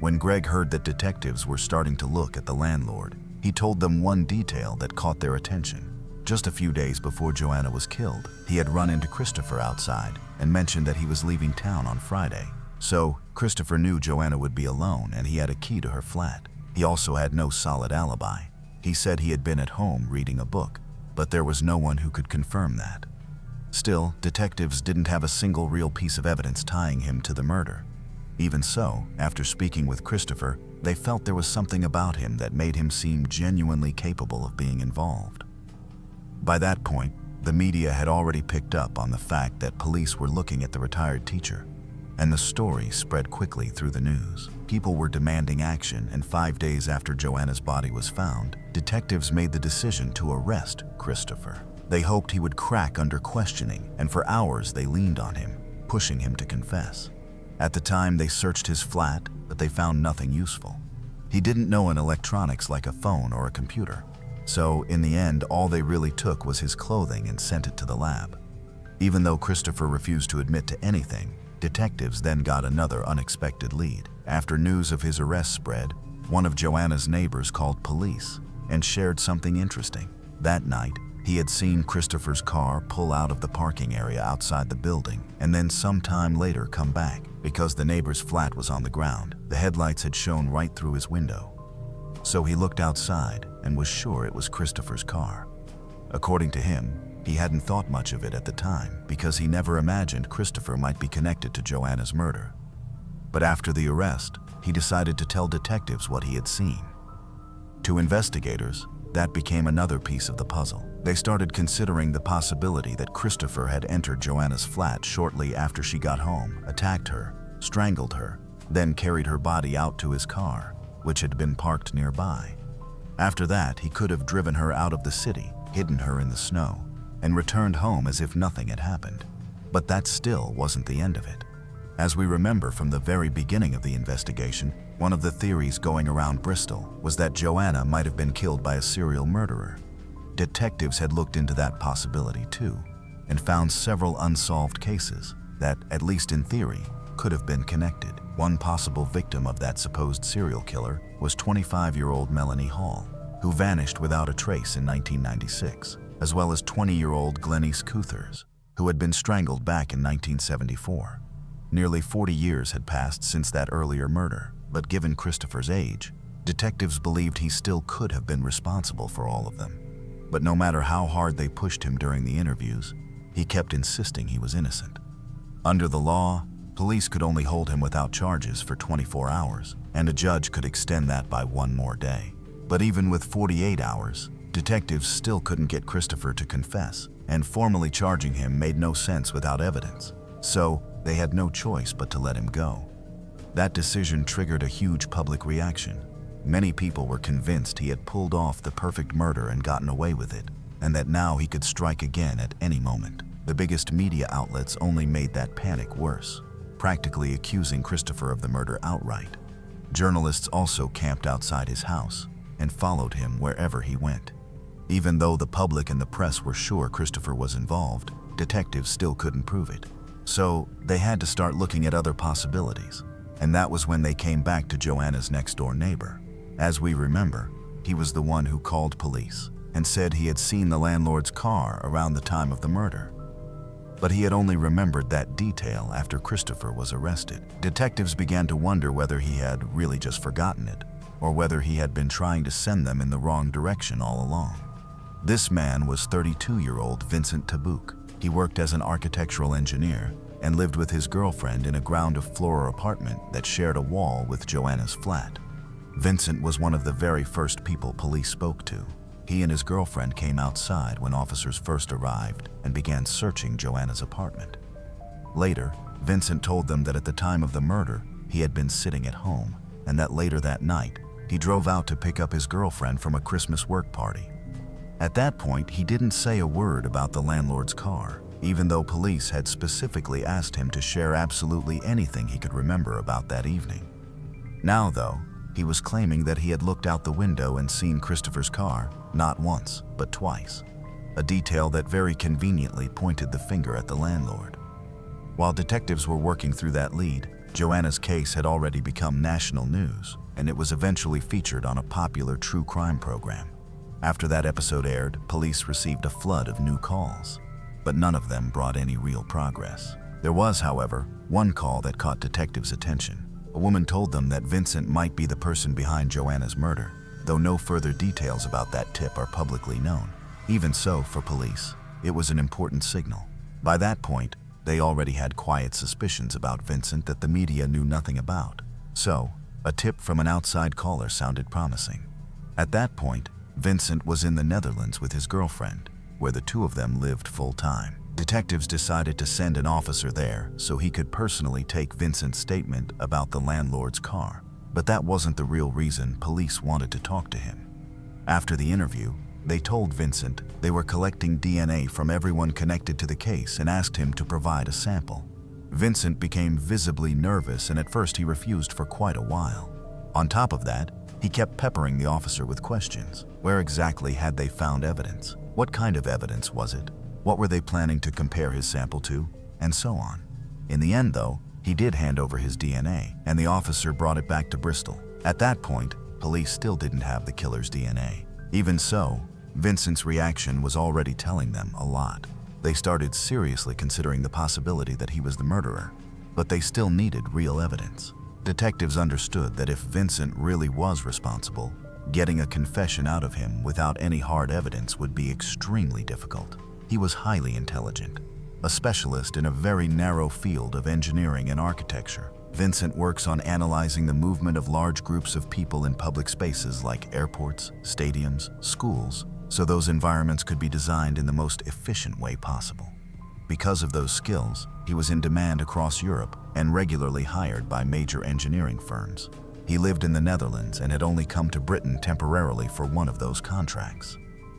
When Greg heard that detectives were starting to look at the landlord, he told them one detail that caught their attention. Just a few days before Joanna was killed, he had run into Christopher outside and mentioned that he was leaving town on Friday. So, Christopher knew Joanna would be alone and he had a key to her flat. He also had no solid alibi. He said he had been at home reading a book, but there was no one who could confirm that. Still, detectives didn't have a single real piece of evidence tying him to the murder. Even so, after speaking with Christopher, they felt there was something about him that made him seem genuinely capable of being involved. By that point, the media had already picked up on the fact that police were looking at the retired teacher, and the story spread quickly through the news. People were demanding action, and 5 days after Joanna's body was found, detectives made the decision to arrest Christopher. They hoped he would crack under questioning, and for hours they leaned on him, pushing him to confess. At the time, they searched his flat, but they found nothing useful. He didn't know an electronics like a phone or a computer. So, in the end, all they really took was his clothing and sent it to the lab. Even though Christopher refused to admit to anything, detectives then got another unexpected lead. After news of his arrest spread, one of Joanna's neighbors called police and shared something interesting. That night, he had seen Christopher's car pull out of the parking area outside the building and then sometime later come back. Because the neighbor's flat was on the ground, the headlights had shone right through his window. So he looked outside and was sure it was Christopher's car. According to him, he hadn't thought much of it at the time because he never imagined Christopher might be connected to Joanna's murder. But after the arrest, he decided to tell detectives what he had seen. To investigators, that became another piece of the puzzle. They started considering the possibility that Christopher had entered Joanna's flat shortly after she got home, attacked her, strangled her, then carried her body out to his car, which had been parked nearby. After that, he could have driven her out of the city, hidden her in the snow, and returned home as if nothing had happened. But that still wasn't the end of it. As we remember from the very beginning of the investigation, one of the theories going around Bristol was that Joanna might have been killed by a serial murderer. Detectives had looked into that possibility too, and found several unsolved cases that, at least in theory, could have been connected. One possible victim of that supposed serial killer was 25-year-old Melanie Hall, who vanished without a trace in 1996, as well as 20-year-old Glenys Cuthers, who had been strangled back in 1974. Nearly 40 years had passed since that earlier murder, but given Christopher's age, detectives believed he still could have been responsible for all of them. But no matter how hard they pushed him during the interviews, he kept insisting he was innocent. Under the law, police could only hold him without charges for 24 hours, and a judge could extend that by one more day. But even with 48 hours, detectives still couldn't get Christopher to confess, and formally charging him made no sense without evidence. So, they had no choice but to let him go. That decision triggered a huge public reaction. Many people were convinced he had pulled off the perfect murder and gotten away with it, and that now he could strike again at any moment. The biggest media outlets only made that panic worse, practically accusing Christopher of the murder outright. Journalists also camped outside his house and followed him wherever he went. Even though the public and the press were sure Christopher was involved, detectives still couldn't prove it. So they had to start looking at other possibilities, and that was when they came back to Joanna's next-door neighbor. As we remember, he was the one who called police and said he had seen the landlord's car around the time of the murder. But he had only remembered that detail after Christopher was arrested. Detectives began to wonder whether he had really just forgotten it, or whether he had been trying to send them in the wrong direction all along. This man was 32-year-old Vincent Tabuk. He worked as an architectural engineer and lived with his girlfriend in a ground-floor apartment that shared a wall with Joanna's flat. Vincent was one of the very first people police spoke to. He and his girlfriend came outside when officers first arrived and began searching Joanna's apartment. Later, Vincent told them that at the time of the murder, he had been sitting at home, and that later that night, he drove out to pick up his girlfriend from a Christmas work party. At that point, he didn't say a word about the landlord's car, even though police had specifically asked him to share absolutely anything he could remember about that evening. Now, though, he was claiming that he had looked out the window and seen Christopher's car, not once, but twice, a detail that very conveniently pointed the finger at the landlord. While detectives were working through that lead, Joanna's case had already become national news, and it was eventually featured on a popular true crime program. After that episode aired, police received a flood of new calls, but none of them brought any real progress. There was, however, one call that caught detectives' attention. A woman told them that Vincent might be the person behind Joanna's murder, though no further details about that tip are publicly known. Even so, for police, it was an important signal. By that point, they already had quiet suspicions about Vincent that the media knew nothing about. So, a tip from an outside caller sounded promising. At that point, Vincent was in the Netherlands with his girlfriend, where the two of them lived full-time. Detectives decided to send an officer there so he could personally take Vincent's statement about the landlord's car. But that wasn't the real reason police wanted to talk to him. After the interview, they told Vincent they were collecting DNA from everyone connected to the case and asked him to provide a sample. Vincent became visibly nervous, and at first he refused for quite a while. On top of that, he kept peppering the officer with questions. Where exactly had they found evidence? What kind of evidence was it? What were they planning to compare his sample to? And so on. In the end, though, He did hand over his DNA, and the officer brought it back to Bristol. At that point, police still didn't have the killer's DNA. Even so, Vincent's reaction was already telling them a lot. They started seriously considering the possibility that he was the murderer, but they still needed real evidence. Detectives understood that if Vincent really was responsible, getting a confession out of him without any hard evidence would be extremely difficult. He was highly intelligent, a specialist in a very narrow field of engineering and architecture. Vincent works on analyzing the movement of large groups of people in public spaces like airports, stadiums, schools, so those environments could be designed in the most efficient way possible. Because of those skills, he was in demand across Europe and regularly hired by major engineering firms. He lived in the Netherlands and had only come to Britain temporarily for one of those contracts.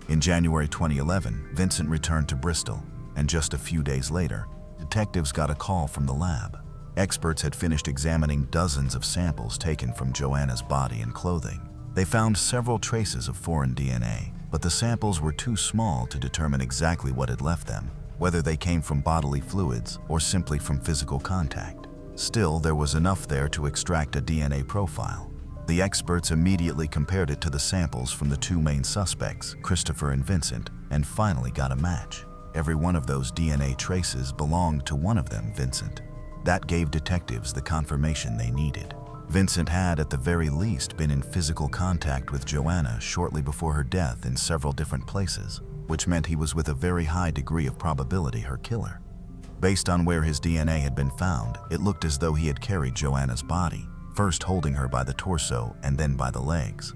In January 2011, Vincent returned to Bristol, and just a few days later, detectives got a call from the lab. Experts had finished examining dozens of samples taken from Joanna's body and clothing. They found several traces of foreign DNA, but the samples were too small to determine exactly what had left them, whether they came from bodily fluids or simply from physical contact. Still, there was enough there to extract a DNA profile. The experts immediately compared it to the samples from the two main suspects, Christopher and Vincent, and finally got a match. Every one of those DNA traces belonged to one of them, Vincent. That gave detectives the confirmation they needed. Vincent had, at the very least, been in physical contact with Joanna shortly before her death in several different places, which meant he was with a very high degree of probability her killer. Based on where his DNA had been found, it looked as though he had carried Joanna's body, first holding her by the torso and then by the legs.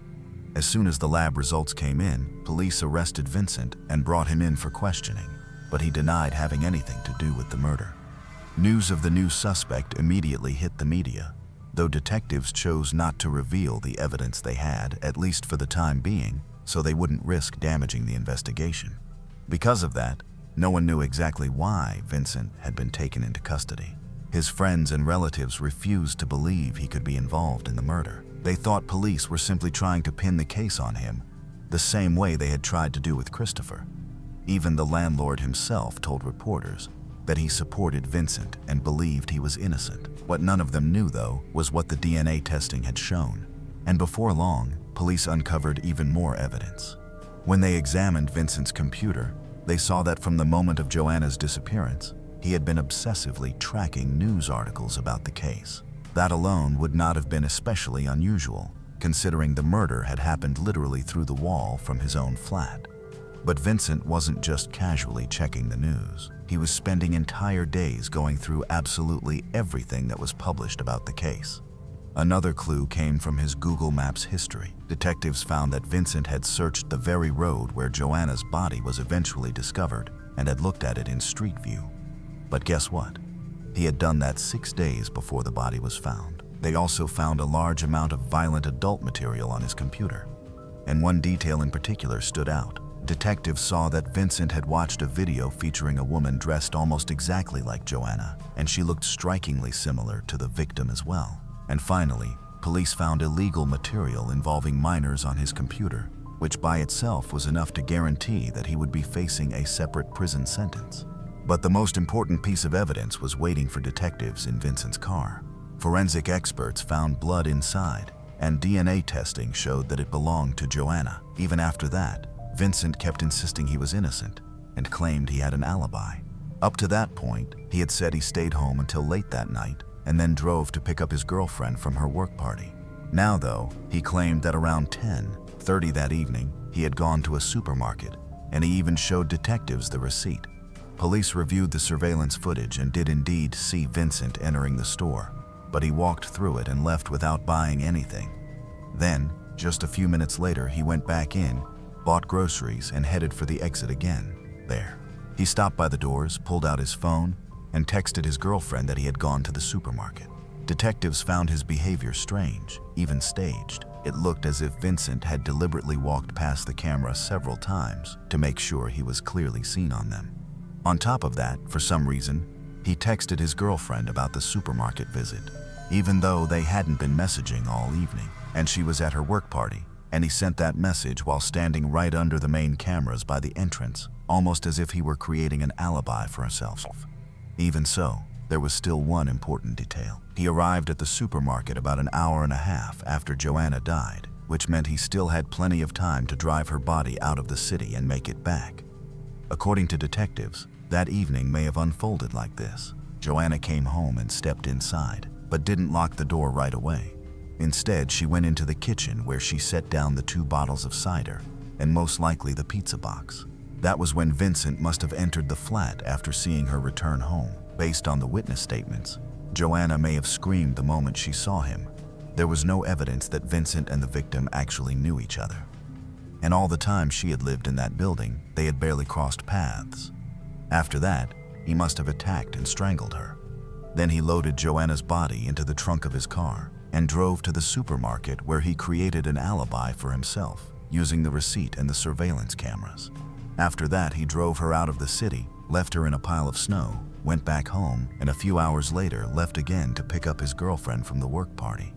As soon as the lab results came in, police arrested Vincent and brought him in for questioning, but he denied having anything to do with the murder. News of the new suspect immediately hit the media, though detectives chose not to reveal the evidence they had, at least for the time being, so they wouldn't risk damaging the investigation. Because of that, no one knew exactly why Vincent had been taken into custody. His friends and relatives refused to believe he could be involved in the murder. They thought police were simply trying to pin the case on him, the same way they had tried to do with Christopher. Even the landlord himself told reporters that he supported Vincent and believed he was innocent. What none of them knew, though, was what the DNA testing had shown. And before long, police uncovered even more evidence. When they examined Vincent's computer, they saw that from the moment of Joanna's disappearance, he had been obsessively tracking news articles about the case. That alone would not have been especially unusual, considering the murder had happened literally through the wall from his own flat. But Vincent wasn't just casually checking the news. He was spending entire days going through absolutely everything that was published about the case. Another clue came from his Google Maps history. Detectives found that Vincent had searched the very road where Joanna's body was eventually discovered and had looked at it in Street View. But guess what? He had done that 6 days before the body was found. They also found a large amount of violent adult material on his computer. And one detail in particular stood out. Detectives saw that Vincent had watched a video featuring a woman dressed almost exactly like Joanna, and she looked strikingly similar to the victim as well. And finally, police found illegal material involving minors on his computer, which by itself was enough to guarantee that he would be facing a separate prison sentence. But the most important piece of evidence was waiting for detectives in Vincent's car. Forensic experts found blood inside, and DNA testing showed that it belonged to Joanna. Even after that, Vincent kept insisting he was innocent and claimed he had an alibi. Up to that point, he had said he stayed home until late that night and then drove to pick up his girlfriend from her work party. Now, though, he claimed that around 10:30 that evening, he had gone to a supermarket, and he even showed detectives the receipt. Police reviewed the surveillance footage and did indeed see Vincent entering the store, but he walked through it and left without buying anything. Then, just a few minutes later, he went back in, bought groceries, and headed for the exit again. There, he stopped by the doors, pulled out his phone, and texted his girlfriend that he had gone to the supermarket. Detectives found his behavior strange, even staged. It looked as if Vincent had deliberately walked past the camera several times to make sure he was clearly seen on them. On top of that, for some reason, he texted his girlfriend about the supermarket visit, even though they hadn't been messaging all evening, and she was at her work party, and he sent that message while standing right under the main cameras by the entrance, almost as if he were creating an alibi for himself. Even so, there was still one important detail. He arrived at the supermarket about an hour and a half after Joanna died, which meant he still had plenty of time to drive her body out of the city and make it back. According to detectives, that evening may have unfolded like this. Joanna came home and stepped inside, but didn't lock the door right away. Instead, she went into the kitchen where she set down the 2 bottles of cider and most likely the pizza box. That was when Vincent must have entered the flat after seeing her return home. Based on the witness statements, Joanna may have screamed the moment she saw him. There was no evidence that Vincent and the victim actually knew each other. And all the time she had lived in that building, they had barely crossed paths. After that, he must have attacked and strangled her. Then he loaded Joanna's body into the trunk of his car and drove to the supermarket where he created an alibi for himself, using the receipt and the surveillance cameras. After that, he drove her out of the city, left her in a pile of snow, went back home, and a few hours later left again to pick up his girlfriend from the work party.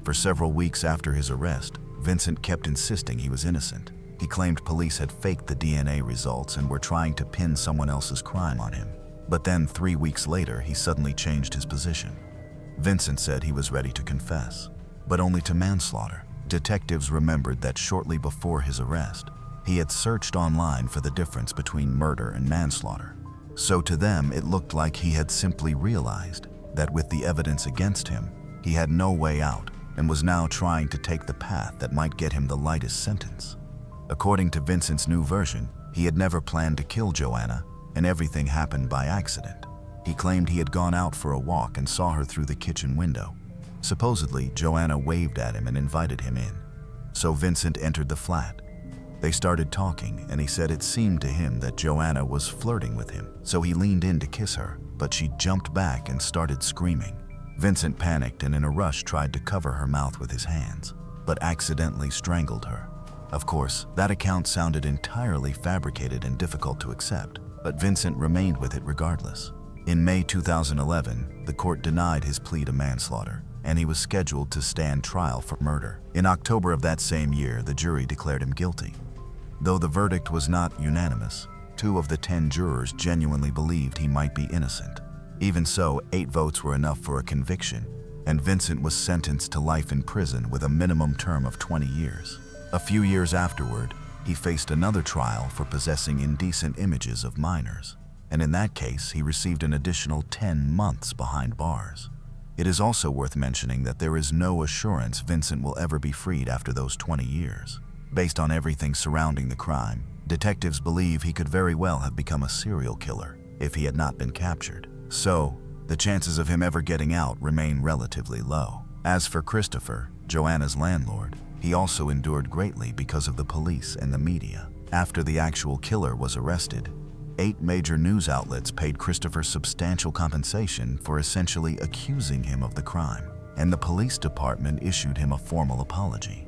For several weeks after his arrest, Vincent kept insisting he was innocent. He claimed police had faked the DNA results and were trying to pin someone else's crime on him. But then 3 weeks later, he suddenly changed his position. Vincent said he was ready to confess, but only to manslaughter. Detectives remembered that shortly before his arrest, he had searched online for the difference between murder and manslaughter. So to them, it looked like he had simply realized that with the evidence against him, he had no way out and was now trying to take the path that might get him the lightest sentence. According to Vincent's new version, he had never planned to kill Joanna, and everything happened by accident. He claimed he had gone out for a walk and saw her through the kitchen window. Supposedly, Joanna waved at him and invited him in. So Vincent entered the flat. They started talking, and he said it seemed to him that Joanna was flirting with him. So he leaned in to kiss her, but she jumped back and started screaming. Vincent panicked and in a rush tried to cover her mouth with his hands, but accidentally strangled her. Of course, that account sounded entirely fabricated and difficult to accept, but Vincent remained with it regardless. In May 2011, the court denied his plea to manslaughter, and he was scheduled to stand trial for murder. In October of that same year, the jury declared him guilty. Though the verdict was not unanimous, 2 of the 10 jurors genuinely believed he might be innocent. Even so, 8 votes were enough for a conviction, and Vincent was sentenced to life in prison with a minimum term of 20 years. A few years afterward, he faced another trial for possessing indecent images of minors, and in that case, he received an additional 10 months behind bars. It is also worth mentioning that there is no assurance Vincent will ever be freed after those 20 years. Based on everything surrounding the crime, detectives believe he could very well have become a serial killer if he had not been captured. So, the chances of him ever getting out remain relatively low. As for Christopher, Joanna's landlord, he also endured greatly because of the police and the media. After the actual killer was arrested, 8 major news outlets paid Christopher substantial compensation for essentially accusing him of the crime, and the police department issued him a formal apology.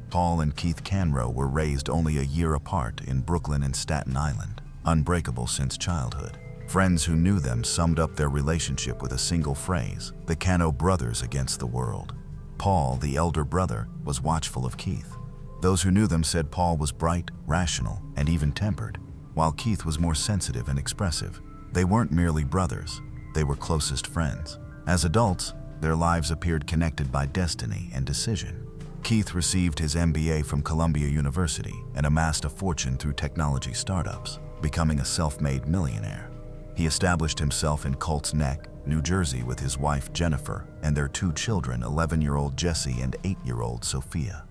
Paul and Keith Canroe were raised only a year apart in Brooklyn and Staten Island, unbreakable since childhood. Friends who knew them summed up their relationship with a single phrase: the Cano brothers against the world. Paul, the elder brother, was watchful of Keith. Those who knew them said Paul was bright, rational, and even-tempered, while Keith was more sensitive and expressive. They weren't merely brothers, they were closest friends. As adults, their lives appeared connected by destiny and decision. Keith received his MBA from Columbia University and amassed a fortune through technology startups, becoming a self-made millionaire. He established himself in Colts Neck, New Jersey with his wife Jennifer and their 2 children, 11-year-old Jesse and 8-year-old Sophia.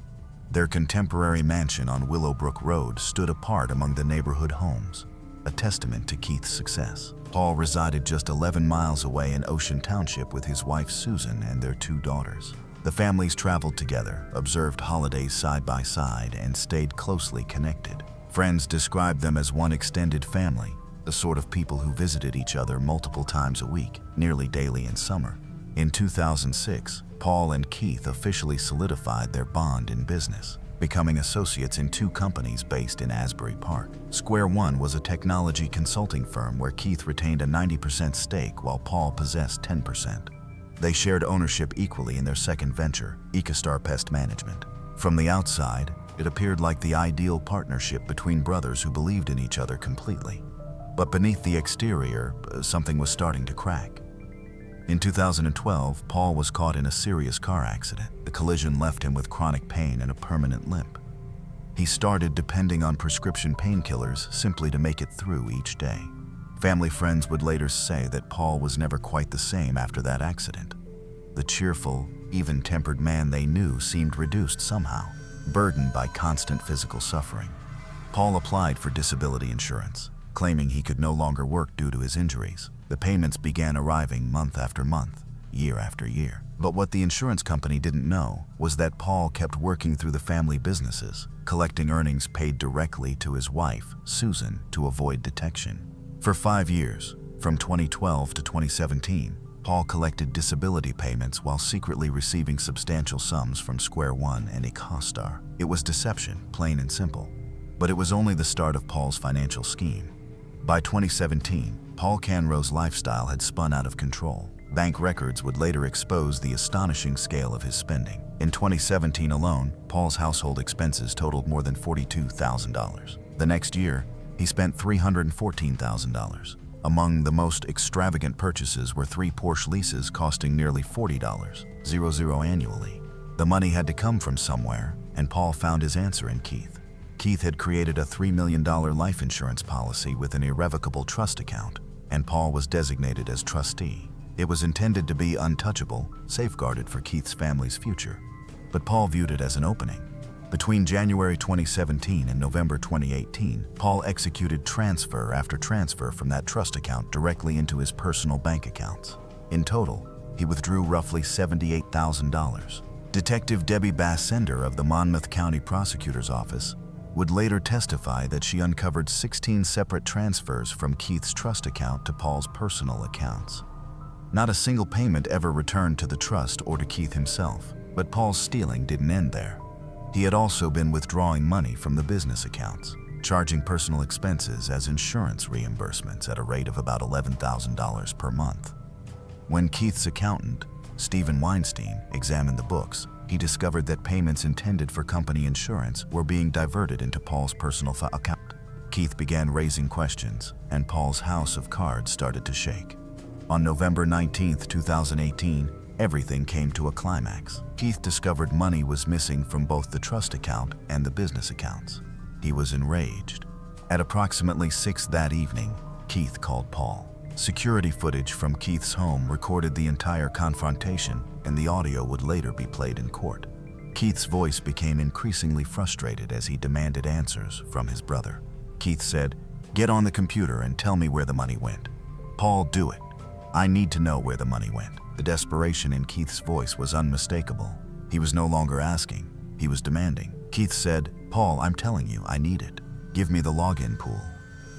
Their contemporary mansion on Willowbrook Road stood apart among the neighborhood homes, a testament to Keith's success. Paul resided just 11 miles away in Ocean Township with his wife Susan and their 2 daughters. The families traveled together, observed holidays side by side, and stayed closely connected. Friends described them as one extended family, the sort of people who visited each other multiple times a week, nearly daily in summer. In 2006, Paul and Keith officially solidified their bond in business, becoming associates in 2 companies based in Asbury Park. Square One was a technology consulting firm where Keith retained a 90% stake while Paul possessed 10%. They shared ownership equally in their second venture, EcoStar Pest Management. From the outside, It appeared like the ideal partnership between brothers who believed in each other completely. But beneath the exterior, something was starting to crack. In 2012, Paul was caught in a serious car accident. The collision left him with chronic pain and a permanent limp. He started depending on prescription painkillers simply to make it through each day. Family friends would later say that Paul was never quite the same after that accident. The cheerful, even-tempered man they knew seemed reduced somehow, burdened by constant physical suffering. Paul applied for disability insurance, claiming he could no longer work due to his injuries. The payments began arriving month after month, year after year. But what the insurance company didn't know was that Paul kept working through the family businesses, collecting earnings paid directly to his wife, Susan, to avoid detection. For 5 years, from 2012 to 2017, Paul collected disability payments while secretly receiving substantial sums from Square One and Ecostar. It was deception, plain and simple. But it was only the start of Paul's financial scheme. By 2017, Paul Canro's lifestyle had spun out of control. Bank records would later expose the astonishing scale of his spending. In 2017 alone, Paul's household expenses totaled more than $42,000. The next year, he spent $314,000. Among the most extravagant purchases were 3 Porsche leases costing nearly $40,000 annually. The money had to come from somewhere, and Paul found his answer in Keith. Keith had created a $3 million life insurance policy with an irrevocable trust account, and Paul was designated as trustee. It was intended to be untouchable, safeguarded for Keith's family's future. But Paul viewed it as an opening. Between January 2017 and November 2018, Paul executed transfer after transfer from that trust account directly into his personal bank accounts. In total, he withdrew roughly $78,000. Detective Debbie Bassender of the Monmouth County Prosecutor's Office would later testify that she uncovered 16 separate transfers from Keith's trust account to Paul's personal accounts. Not a single payment ever returned to the trust or to Keith himself, but Paul's stealing didn't end there. He had also been withdrawing money from the business accounts, charging personal expenses as insurance reimbursements at a rate of about $11,000 per month. When Keith's accountant, Stephen Weinstein, examined the books, he discovered that payments intended for company insurance were being diverted into Paul's personal account. Keith began raising questions, and Paul's house of cards started to shake. On November 19, 2018, everything came to a climax. Keith discovered money was missing from both the trust account and the business accounts. He was enraged. At approximately 6 that evening, Keith called Paul. Security footage from Keith's home recorded the entire confrontation, and the audio would later be played in court. Keith's voice became increasingly frustrated as he demanded answers from his brother. Keith said, "Get on the computer and tell me where the money went." "Paul, do it. I need to know where the money went." The desperation in Keith's voice was unmistakable. He was no longer asking, he was demanding. Keith said, "Paul, I'm telling you, I need it. Give me the login pool."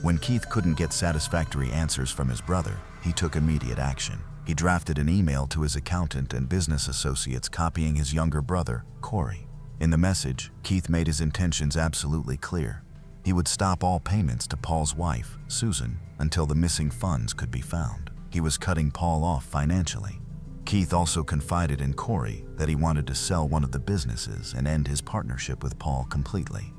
When Keith couldn't get satisfactory answers from his brother, he took immediate action. He drafted an email to his accountant and business associates copying his younger brother, Corey. In the message, Keith made his intentions absolutely clear. He would stop all payments to Paul's wife, Susan, until the missing funds could be found. He was cutting Paul off financially. Keith also confided in Corey that he wanted to sell one of the businesses and end his partnership with Paul completely.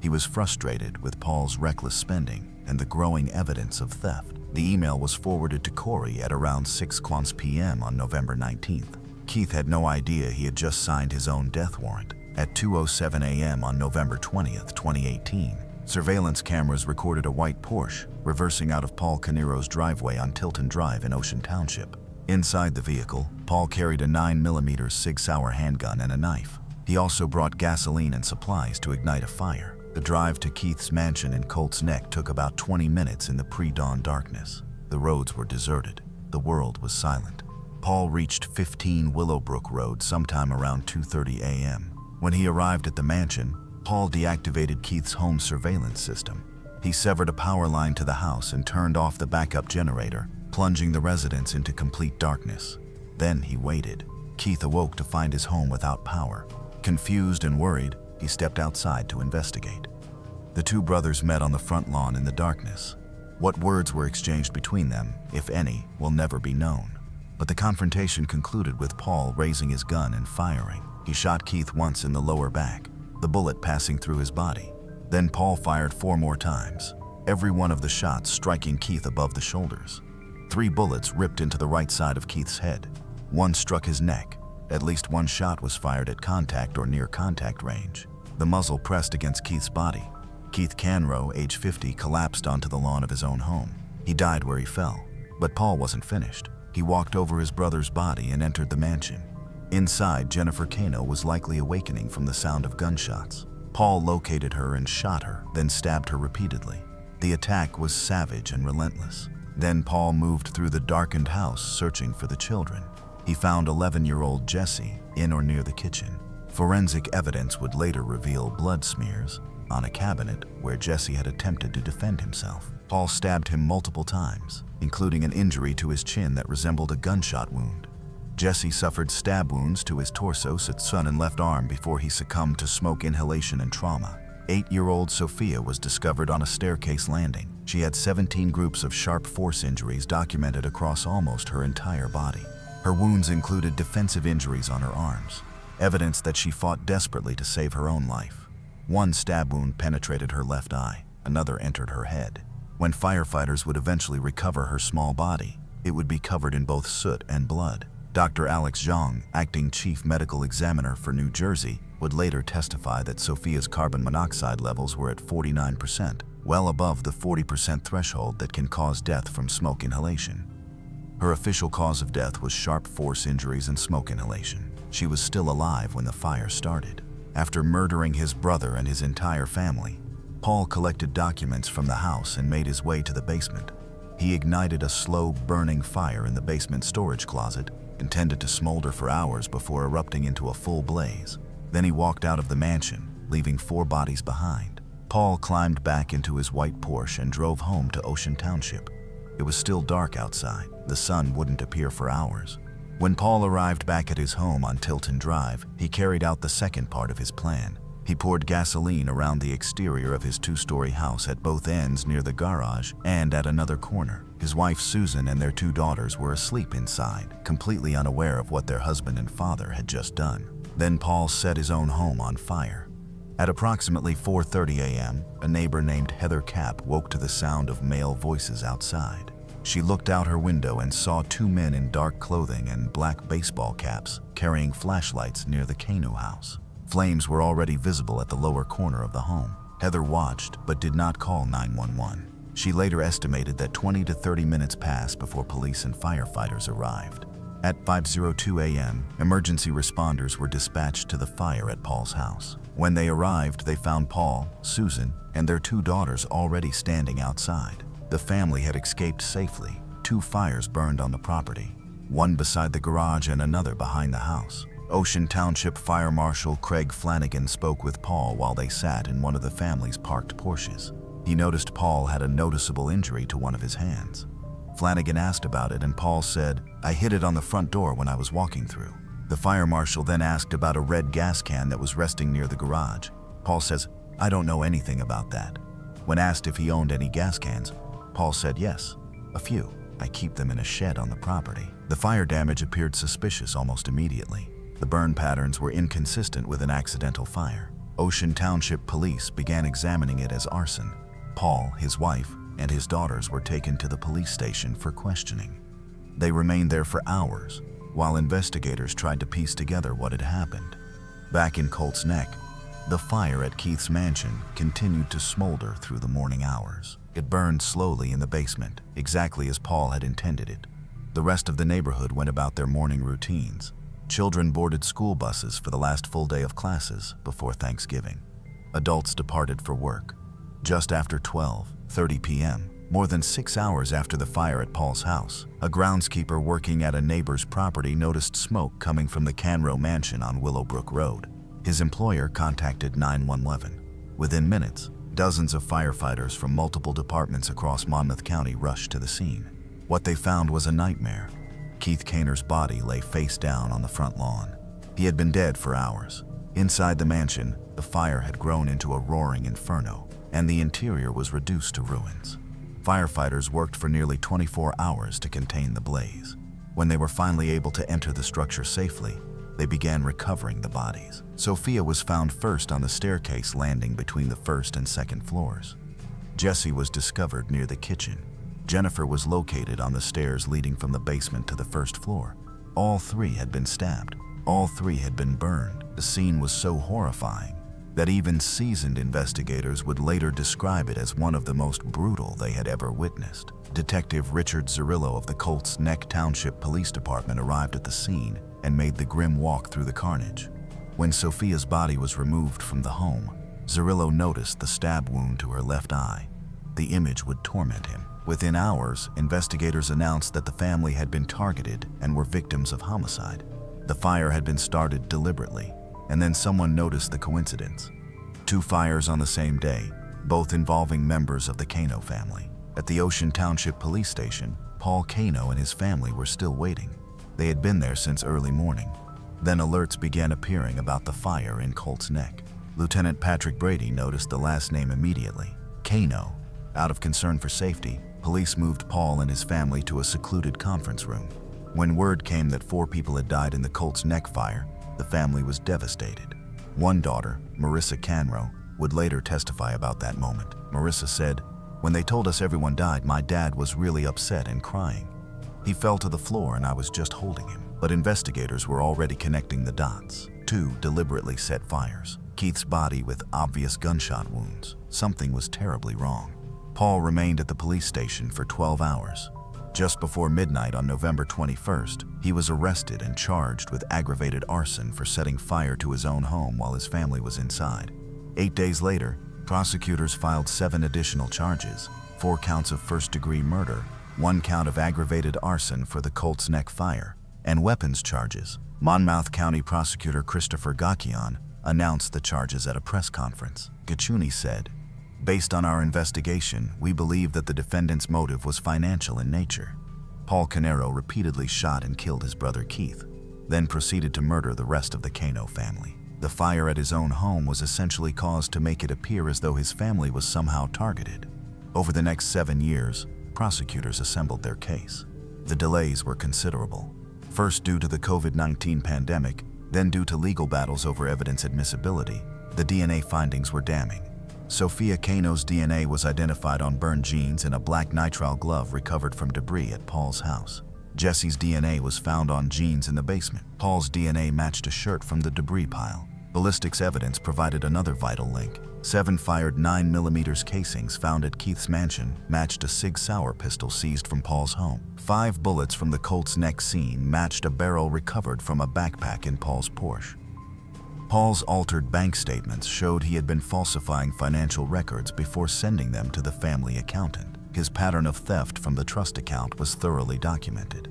He was frustrated with Paul's reckless spending and the growing evidence of theft. The email was forwarded to Corey at around 6 p.m. on November 19th. Keith had no idea he had just signed his own death warrant. At 2:07 a.m. on November 20th, 2018, surveillance cameras recorded a white Porsche reversing out of Paul Canero's driveway on Tilton Drive in Ocean Township. Inside the vehicle, Paul carried a 9mm Sig Sauer handgun and a knife. He also brought gasoline and supplies to ignite a fire. The drive to Keith's mansion in Colts Neck took about 20 minutes in the pre-dawn darkness. The roads were deserted. The world was silent. Paul reached 15 Willowbrook Road sometime around 2:30 a.m. When he arrived at the mansion, Paul deactivated Keith's home surveillance system. He severed a power line to the house and turned off the backup generator, plunging the residence into complete darkness. Then he waited. Keith awoke to find his home without power. Confused and worried, he stepped outside to investigate. The two brothers met on the front lawn in the darkness. What words were exchanged between them, if any, will never be known. But the confrontation concluded with Paul raising his gun and firing. He shot Keith once in the lower back, the bullet passing through his body. Then Paul fired 4 more times, every one of the shots striking Keith above the shoulders. 3 bullets ripped into the right side of Keith's head. 1 struck his neck. At least 1 shot was fired at contact or near contact range. The muzzle pressed against Keith's body. Keith Canrow, age 50, collapsed onto the lawn of his own home. He died where he fell. But Paul wasn't finished. He walked over his brother's body and entered the mansion. Inside, Jennifer Cano was likely awakening from the sound of gunshots. Paul located her and shot her, then stabbed her repeatedly. The attack was savage and relentless. Then Paul moved through the darkened house searching for the children. He found 11-year-old Jesse in or near the kitchen. Forensic evidence would later reveal blood smears on a cabinet where Jesse had attempted to defend himself. Paul stabbed him multiple times, including an injury to his chin that resembled a gunshot wound. Jesse suffered stab wounds to his torso, son, and left arm before he succumbed to smoke inhalation and trauma. 8-year-old Sophia was discovered on a staircase landing. She had 17 groups of sharp force injuries documented across almost her entire body. Her wounds included defensive injuries on her arms, evidence that she fought desperately to save her own life. 1 stab wound penetrated her left eye, another entered her head. When firefighters would eventually recover her small body, it would be covered in both soot and blood. Dr. Alex Zhang, acting chief medical examiner for New Jersey, would later testify that Sophia's carbon monoxide levels were at 49%, well above the 40% threshold that can cause death from smoke inhalation. Her official cause of death was sharp force injuries and smoke inhalation. She was still alive when the fire started. After murdering his brother and his entire family, Paul collected documents from the house and made his way to the basement. He ignited a slow burning fire in the basement storage closet, intended to smolder for hours before erupting into a full blaze. Then he walked out of the mansion, leaving 4 bodies behind. Paul climbed back into his white Porsche and drove home to Ocean Township. It was still dark outside. The sun wouldn't appear for hours. When Paul arrived back at his home on Tilton Drive, he carried out the second part of his plan. He poured gasoline around the exterior of his 2-story house at both ends near the garage and at another corner. His wife Susan and their 2 daughters were asleep inside, completely unaware of what their husband and father had just done. Then Paul set his own home on fire. At approximately 4:30 a.m., a neighbor named Heather Kapp woke to the sound of male voices outside. She looked out her window and saw 2 men in dark clothing and black baseball caps carrying flashlights near the Cano house. Flames were already visible at the lower corner of the home. Heather watched but did not call 911. She later estimated that 20 to 30 minutes passed before police and firefighters arrived. At 5:02 a.m., emergency responders were dispatched to the fire at Paul's house. When they arrived, they found Paul, Susan, and their 2 daughters already standing outside. The family had escaped safely. 2 fires burned on the property, one beside the garage and another behind the house. Ocean Township Fire Marshal Craig Flanagan spoke with Paul while they sat in one of the family's parked Porsches. He noticed Paul had a noticeable injury to one of his hands. Flanagan asked about it and Paul said, "I hit it on the front door when I was walking through." The fire marshal then asked about a red gas can that was resting near the garage. Paul says, "I don't know anything about that." When asked if he owned any gas cans, Paul said, "Yes, a few. I keep them in a shed on the property." The fire damage appeared suspicious almost immediately. The burn patterns were inconsistent with an accidental fire. Ocean Township police began examining it as arson. Paul, his wife, and his daughters were taken to the police station for questioning. They remained there for hours, while investigators tried to piece together what had happened. Back in Colt's Neck, the fire at Keith's mansion continued to smolder through the morning hours. It burned slowly in the basement, exactly as Paul had intended it. The rest of the neighborhood went about their morning routines. Children boarded school buses for the last full day of classes before Thanksgiving. Adults departed for work. Just after 12:30 p.m., more than 6 hours after the fire at Paul's house, a groundskeeper working at a neighbor's property noticed smoke coming from the Canrow mansion on Willowbrook Road. His employer contacted 911. Within minutes, dozens of firefighters from multiple departments across Monmouth County rushed to the scene. What they found was a nightmare. Keith Kaner's body lay face down on the front lawn. He had been dead for hours. Inside the mansion, the fire had grown into a roaring inferno, and the interior was reduced to ruins. Firefighters worked for nearly 24 hours to contain the blaze. When they were finally able to enter the structure safely, they began recovering the bodies. Sophia was found first on the staircase landing between the first and second floors. Jesse was discovered near the kitchen. Jennifer was located on the stairs leading from the basement to the first floor. All three had been stabbed. All three had been burned. The scene was so horrifying that even seasoned investigators would later describe it as one of the most brutal they had ever witnessed. Detective Richard Zerillo of the Colts Neck Township Police Department arrived at the scene and made the grim walk through the carnage. When Sophia's body was removed from the home, Zerillo noticed the stab wound to her left eye. The image would torment him. Within hours, investigators announced that the family had been targeted and were victims of homicide. The fire had been started deliberately, and then someone noticed the coincidence. 2 fires on the same day, both involving members of the Cano family. At the Ocean Township Police Station, Paul Cano and his family were still waiting. They had been there since early morning. Then alerts began appearing about the fire in Colts Neck. Lieutenant Patrick Brady noticed the last name immediately, Cano. Out of concern for safety, police moved Paul and his family to a secluded conference room. When word came that 4 people had died in the Colts Neck fire, the family was devastated. One daughter, Marissa Canrow, would later testify about that moment. Marissa said, "When they told us everyone died, my dad was really upset and crying. He fell to the floor and I was just holding him." But investigators were already connecting the dots. 2 deliberately set fires. Keith's body with obvious gunshot wounds. Something was terribly wrong. Paul remained at the police station for 12 hours. Just before midnight on November 21st, he was arrested and charged with aggravated arson for setting fire to his own home while his family was inside. 8 days later, prosecutors filed 7 additional charges: 4 counts of first-degree murder, 1 count of aggravated arson for the Colts Neck fire, and weapons charges. Monmouth County Prosecutor Christopher Gakian announced the charges at a press conference. Gacciuni said, "Based on our investigation, we believe that the defendant's motive was financial in nature. Paul Cano repeatedly shot and killed his brother Keith, then proceeded to murder the rest of the Cano family. The fire at his own home was essentially caused to make it appear as though his family was somehow targeted." Over the next 7 years, prosecutors assembled their case. The delays were considerable. First due to the COVID-19 pandemic, then due to legal battles over evidence admissibility, the DNA findings were damning. Sophia Cano's DNA was identified on burned jeans and a black nitrile glove recovered from debris at Paul's house. Jesse's DNA was found on jeans in the basement. Paul's DNA matched a shirt from the debris pile. Ballistics evidence provided another vital link. 7 fired 9mm casings found at Keith's mansion matched a Sig Sauer pistol seized from Paul's home. 5 bullets from the Colts Neck scene matched a barrel recovered from a backpack in Paul's Porsche. Paul's altered bank statements showed he had been falsifying financial records before sending them to the family accountant. His pattern of theft from the trust account was thoroughly documented.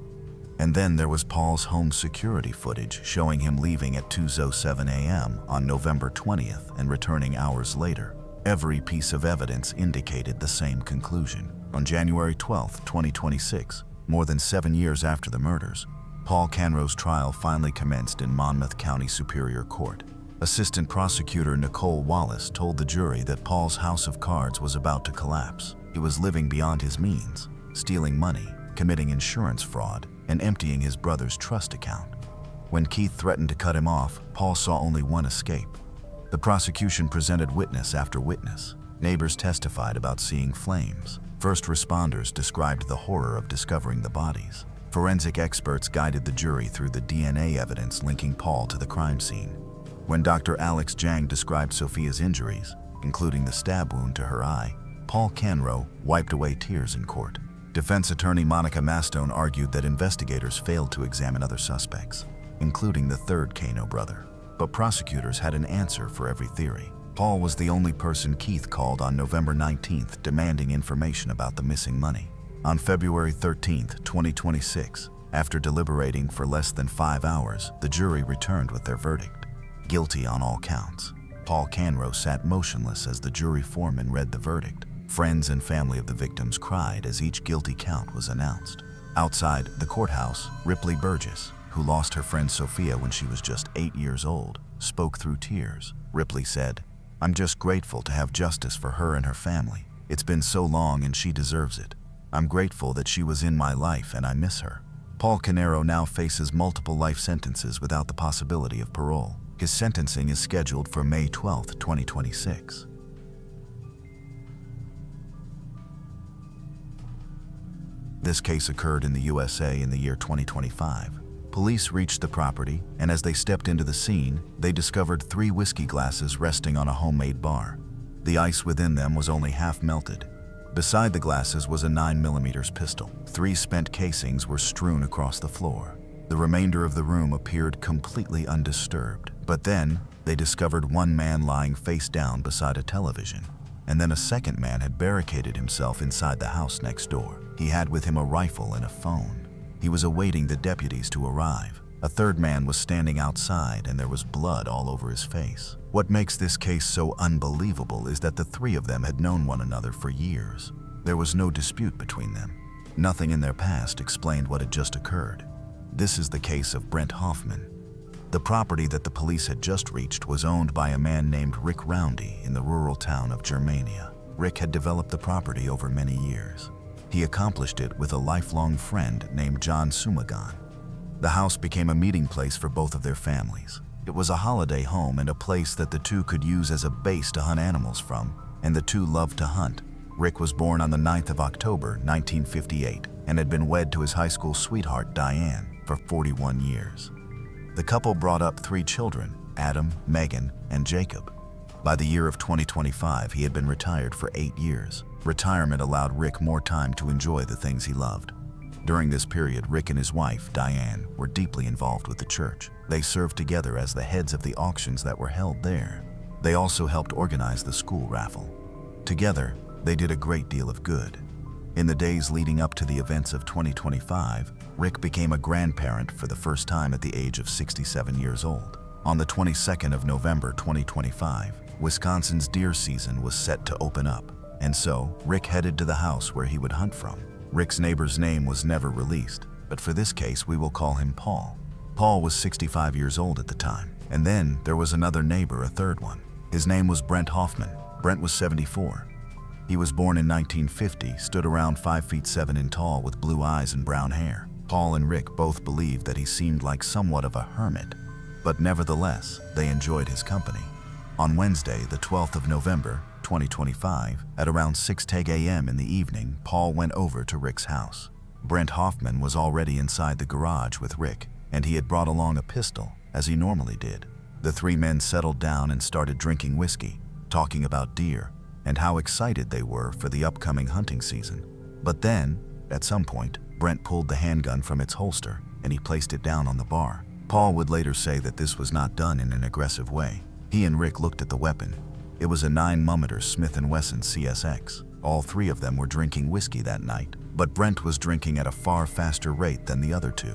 And then there was Paul's home security footage showing him leaving at 2:07 a.m. on November 20th and returning hours later. Every piece of evidence indicated the same conclusion. On January 12, 2026, more than 7 years after the murders, Paul Canro's trial finally commenced in Monmouth County Superior Court. Assistant Prosecutor Nicole Wallace told the jury that Paul's house of cards was about to collapse. He was living beyond his means, stealing money, committing insurance fraud, and emptying his brother's trust account. When Keith threatened to cut him off, Paul saw only one escape. The prosecution presented witness after witness. Neighbors testified about seeing flames. First responders described the horror of discovering the bodies. Forensic experts guided the jury through the DNA evidence linking Paul to the crime scene. When Dr. Alex Jang described Sophia's injuries, including the stab wound to her eye, Paul Cano wiped away tears in court. Defense attorney Monica Mastone argued that investigators failed to examine other suspects, including the third Cano brother. But prosecutors had an answer for every theory. Paul was the only person Keith called on November 19th demanding information about the missing money. On February 13th, 2026, after deliberating for less than 5 hours, the jury returned with their verdict: guilty on all counts. Paul Cano sat motionless as the jury foreman read the verdict. Friends and family of the victims cried as each guilty count was announced. Outside the courthouse, Ripley Burgess, who lost her friend Sophia when she was just 8 years old, spoke through tears. Ripley said, "I'm just grateful to have justice for her and her family. It's been so long and she deserves it. I'm grateful that she was in my life and I miss her." Paul Canero now faces multiple life sentences without the possibility of parole. His sentencing is scheduled for May 12, 2026. This case occurred in the USA in the year 2025. Police reached the property, and as they stepped into the scene, they discovered 3 whiskey glasses resting on a homemade bar. The ice within them was only half melted. Beside the glasses was a 9mm pistol. 3 spent casings were strewn across the floor. The remainder of the room appeared completely undisturbed. But then, they discovered one man lying face down beside a television. And then a second man had barricaded himself inside the house next door. He had with him a rifle and a phone. He was awaiting the deputies to arrive. A third man was standing outside, and there was blood all over his face. What makes this case so unbelievable is that the 3 of them had known one another for years. There was no dispute between them. Nothing in their past explained what had just occurred. This is the case of Brent Hoffman. The property that the police had just reached was owned by a man named Rick Roundy in the rural town of Germania. Rick had developed the property over many years. He accomplished it with a lifelong friend named John Sumagan. The house became a meeting place for both of their families. It was a holiday home and a place that the two could use as a base to hunt animals from, and the two loved to hunt. Rick was born on the 9th of October, 1958, and had been wed to his high school sweetheart, Diane, for 41 years. The couple brought up 3 children, Adam, Megan, and Jacob. By the year of 2025, he had been retired for 8 years. Retirement allowed Rick more time to enjoy the things he loved. During this period, Rick and his wife, Diane, were deeply involved with the church. They served together as the heads of the auctions that were held there. They also helped organize the school raffle. Together, they did a great deal of good. In the days leading up to the events of 2025, Rick became a grandparent for the first time at the age of 67 years old. On the 22nd of November 2025, Wisconsin's deer season was set to open up, and so Rick headed to the house where he would hunt from. Rick's neighbor's name was never released, but for this case we will call him Paul. Paul was 65 years old at the time, and then there was another neighbor, a third one. His name was Brent Hoffman. Brent was 74. He was born in 1950, stood around 5'7" tall with blue eyes and brown hair. Paul and Rick both believed that he seemed like somewhat of a hermit, but nevertheless, they enjoyed his company. On Wednesday, the 12th of November, 2025, at around 6:10 a.m. in the evening, Paul went over to Rick's house. Brent Hoffman was already inside the garage with Rick, and he had brought along a pistol, as he normally did. The 3 men settled down and started drinking whiskey, talking about deer, and how excited they were for the upcoming hunting season. But then, at some point, Brent pulled the handgun from its holster, and he placed it down on the bar. Paul would later say that this was not done in an aggressive way. He and Rick looked at the weapon. It was a 9mm Smith & Wesson CSX. All 3 of them were drinking whiskey that night, but Brent was drinking at a far faster rate than the other 2.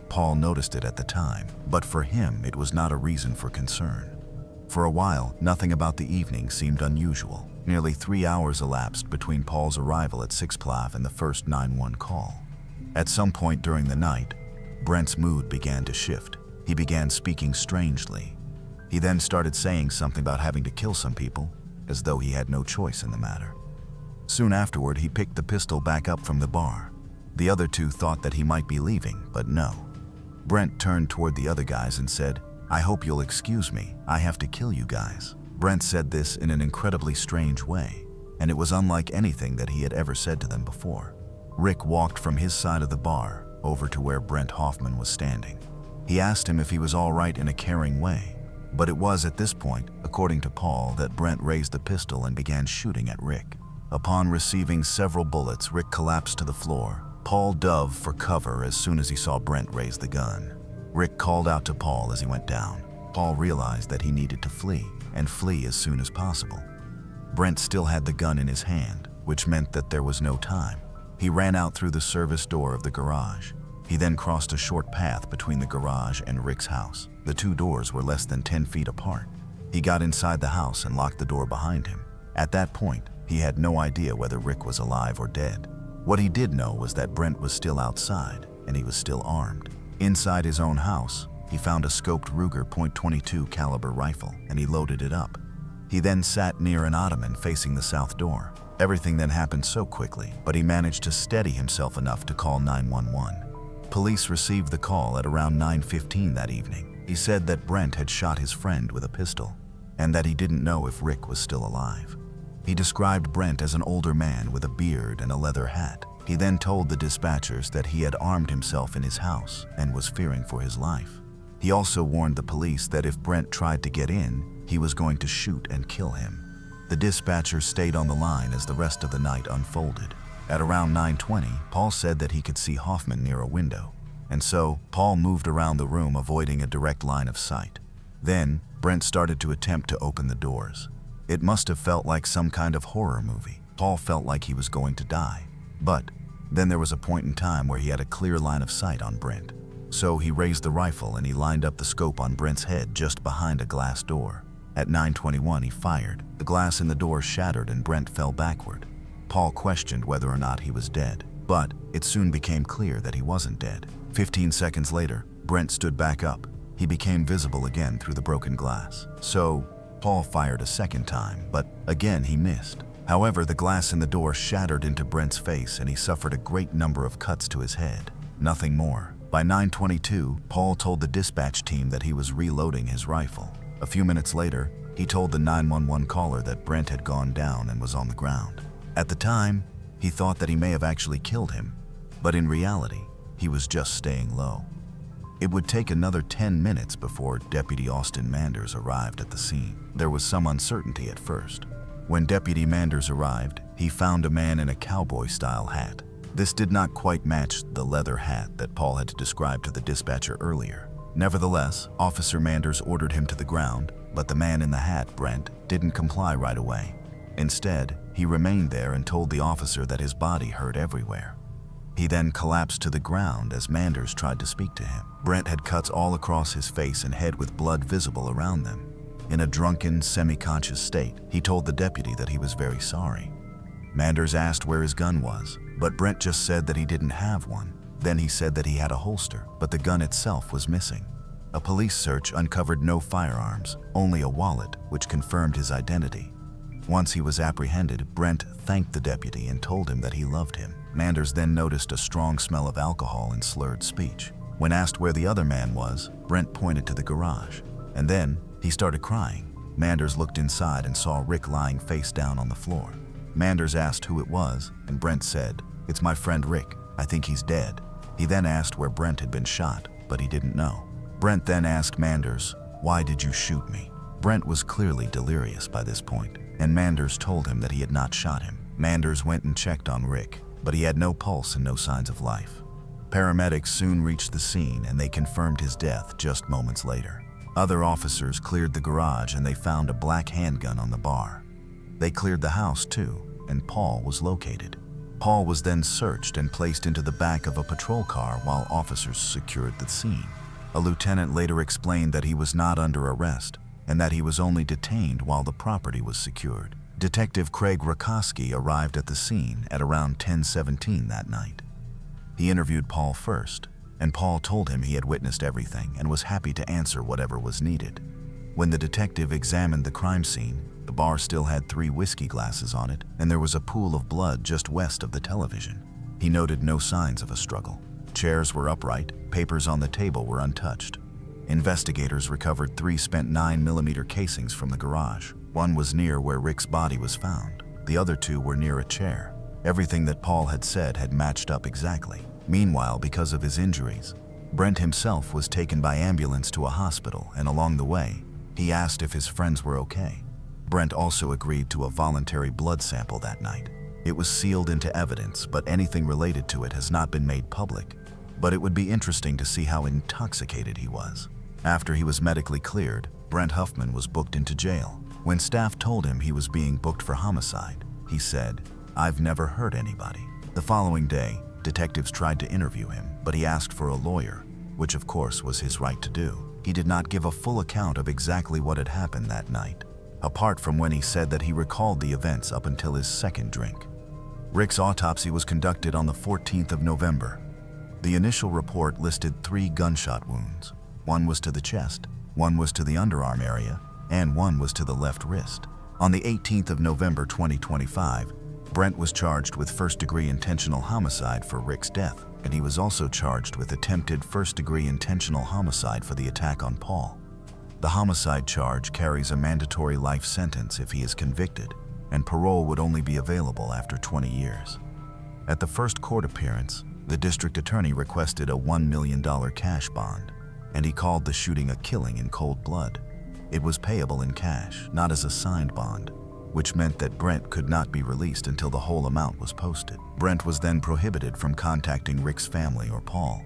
Paul noticed it at the time, but for him it was not a reason for concern. For a while, nothing about the evening seemed unusual. Nearly 3 hours elapsed between Paul's arrival at 6 p.m. and the first 911 call. At some point during the night, Brent's mood began to shift. He began speaking strangely. He then started saying something about having to kill some people, as though he had no choice in the matter. Soon afterward, he picked the pistol back up from the bar. The other 2 thought that he might be leaving, but no. Brent turned toward the other guys and said, "I hope you'll excuse me, I have to kill you guys." Brent said this in an incredibly strange way, and it was unlike anything that he had ever said to them before. Rick walked from his side of the bar over to where Brent Hoffman was standing. He asked him if he was all right in a caring way, but it was at this point, according to Paul, that Brent raised the pistol and began shooting at Rick. Upon receiving several bullets, Rick collapsed to the floor. Paul dove for cover as soon as he saw Brent raise the gun. Rick called out to Paul as he went down. Paul realized that he needed to flee, and flee as soon as possible. Brent still had the gun in his hand, which meant that there was no time. He ran out through the service door of the garage. He then crossed a short path between the garage and Rick's house. The 2 doors were less than 10 feet apart. He got inside the house and locked the door behind him. At that point, he had no idea whether Rick was alive or dead. What he did know was that Brent was still outside, and he was still armed. Inside his own house, he found a scoped Ruger .22 caliber rifle, and he loaded it up. He then sat near an ottoman facing the south door. Everything then happened so quickly, but he managed to steady himself enough to call 911. Police received the call at around 9:15 that evening. He said that Brent had shot his friend with a pistol and that he didn't know if Rick was still alive. He described Brent as an older man with a beard and a leather hat. He then told the dispatchers that he had armed himself in his house and was fearing for his life. He also warned the police that if Brent tried to get in, he was going to shoot and kill him. The dispatcher stayed on the line as the rest of the night unfolded. At around 9:20, Paul said that he could see Hoffman near a window, and so Paul moved around the room, avoiding a direct line of sight. Then, Brent started to attempt to open the doors. It must have felt like some kind of horror movie. Paul felt like he was going to die. But then there was a point in time where he had a clear line of sight on Brent. So he raised the rifle and he lined up the scope on Brent's head just behind a glass door. At 9:21, he fired. The glass in the door shattered and Brent fell backward. Paul questioned whether or not he was dead, but it soon became clear that he wasn't dead. 15 seconds later, Brent stood back up. He became visible again through the broken glass. So Paul fired a second time, but again he missed. However, the glass in the door shattered into Brent's face and he suffered a great number of cuts to his head. Nothing more. By 9:22, Paul told the dispatch team that he was reloading his rifle. A few minutes later, he told the 911 caller that Brent had gone down and was on the ground. At the time, he thought that he may have actually killed him, but in reality, he was just staying low. It would take another 10 minutes before Deputy Austin Manders arrived at the scene. There was some uncertainty at first. When Deputy Manders arrived, he found a man in a cowboy-style hat. This did not quite match the leather hat that Paul had described to the dispatcher earlier. Nevertheless, Officer Manders ordered him to the ground, but the man in the hat, Brent, didn't comply right away. Instead, he remained there and told the officer that his body hurt everywhere. He then collapsed to the ground as Manders tried to speak to him. Brent had cuts all across his face and head with blood visible around them. In a drunken, semi-conscious state, he told the deputy that he was very sorry. Manders asked where his gun was, but Brent just said that he didn't have one. Then he said that he had a holster, but the gun itself was missing. A police search uncovered no firearms, only a wallet, which confirmed his identity. Once he was apprehended, Brent thanked the deputy and told him that he loved him. Manders then noticed a strong smell of alcohol and slurred speech. When asked where the other man was, Brent pointed to the garage, and then he started crying. Manders looked inside and saw Rick lying face down on the floor. Manders asked who it was, and Brent said, "It's my friend Rick. I think he's dead." He then asked where Brent had been shot, but he didn't know. Brent then asked Manders, "Why did you shoot me?" Brent was clearly delirious by this point, and Manders told him that he had not shot him. Manders went and checked on Rick, but he had no pulse and no signs of life. Paramedics soon reached the scene and they confirmed his death just moments later. Other officers cleared the garage and they found a black handgun on the bar. They cleared the house too, and Paul was located. Paul was then searched and placed into the back of a patrol car while officers secured the scene. A lieutenant later explained that he was not under arrest and that he was only detained while the property was secured. Detective Craig Rakoski arrived at the scene at around 10:17 that night. He interviewed Paul first, and Paul told him he had witnessed everything and was happy to answer whatever was needed. When the detective examined the crime scene, the bar still had 3 whiskey glasses on it, and there was a pool of blood just west of the television. He noted no signs of a struggle. Chairs were upright, papers on the table were untouched. Investigators recovered 3 spent 9mm casings from the garage. One was near where Rick's body was found. The other 2 were near a chair. Everything that Paul had said had matched up exactly. Meanwhile, because of his injuries, Brent himself was taken by ambulance to a hospital, and along the way, he asked if his friends were okay. Brent also agreed to a voluntary blood sample that night. It was sealed into evidence, but anything related to it has not been made public. But it would be interesting to see how intoxicated he was. After he was medically cleared, Brent Huffman was booked into jail. When staff told him he was being booked for homicide, he said, "I've never hurt anybody." The following day, detectives tried to interview him, but he asked for a lawyer, which of course was his right to do. He did not give a full account of exactly what had happened that night, apart from when he said that he recalled the events up until his second drink. Rick's autopsy was conducted on the 14th of November. The initial report listed 3 gunshot wounds. One was to the chest, one was to the underarm area, and one was to the left wrist. On the 18th of November 2025, Brent was charged with first-degree intentional homicide for Rick's death. and he was also charged with attempted first-degree intentional homicide for the attack on Paul. The homicide charge carries a mandatory life sentence if he is convicted, and parole would only be available after 20 years. At the first court appearance, the district attorney requested a $1 million cash bond, and he called the shooting a killing in cold blood. It was payable in cash, not as a signed bond, which meant that Brent could not be released until the whole amount was posted. Brent was then prohibited from contacting Rick's family or Paul,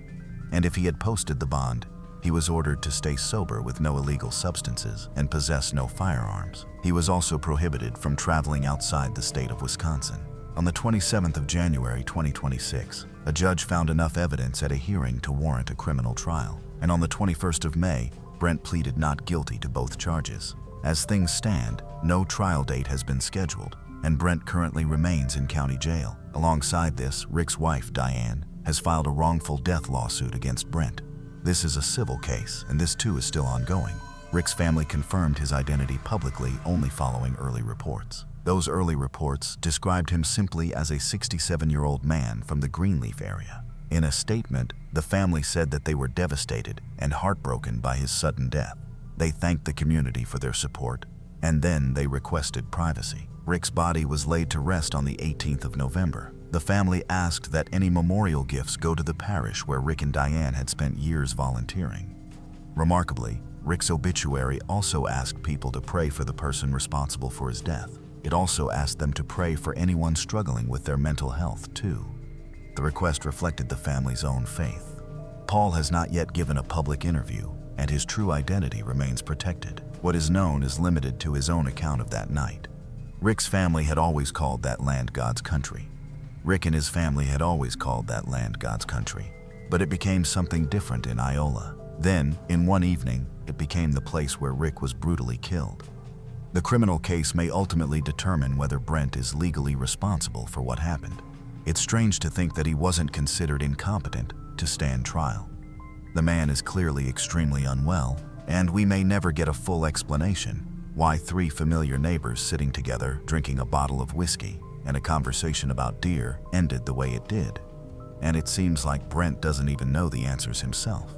and if he had posted the bond, he was ordered to stay sober with no illegal substances and possess no firearms. He was also prohibited from traveling outside the state of Wisconsin. On the 27th of January 2026, a judge found enough evidence at a hearing to warrant a criminal trial, and on the 21st of May, Brent pleaded not guilty to both charges. As things stand, no trial date has been scheduled, and Brent currently remains in county jail. Alongside this, Rick's wife, Diane, has filed a wrongful death lawsuit against Brent. This is a civil case, and this too is still ongoing. Rick's family confirmed his identity publicly only following early reports. Those early reports described him simply as a 67-year-old man from the Greenleaf area. In a statement, the family said that they were devastated and heartbroken by his sudden death. They thanked the community for their support, and then they requested privacy. Rick's body was laid to rest on the 18th of November. The family asked that any memorial gifts go to the parish where Rick and Diane had spent years volunteering. Remarkably, Rick's obituary also asked people to pray for the person responsible for his death. It also asked them to pray for anyone struggling with their mental health, too. The request reflected the family's own faith. Paul has not yet given a public interview, and his true identity remains protected. What is known is limited to his own account of that night. Rick's family had always called that land God's country. Rick and his family had always called that land God's country, but it became something different in Iola. Then, in one evening, it became the place where Rick was brutally killed. The criminal case may ultimately determine whether Brent is legally responsible for what happened. It's strange to think that he wasn't considered incompetent to stand trial. The man is clearly extremely unwell, and we may never get a full explanation why three familiar neighbors sitting together drinking a bottle of whiskey and a conversation about deer ended the way it did. And it seems like Brent doesn't even know the answers himself.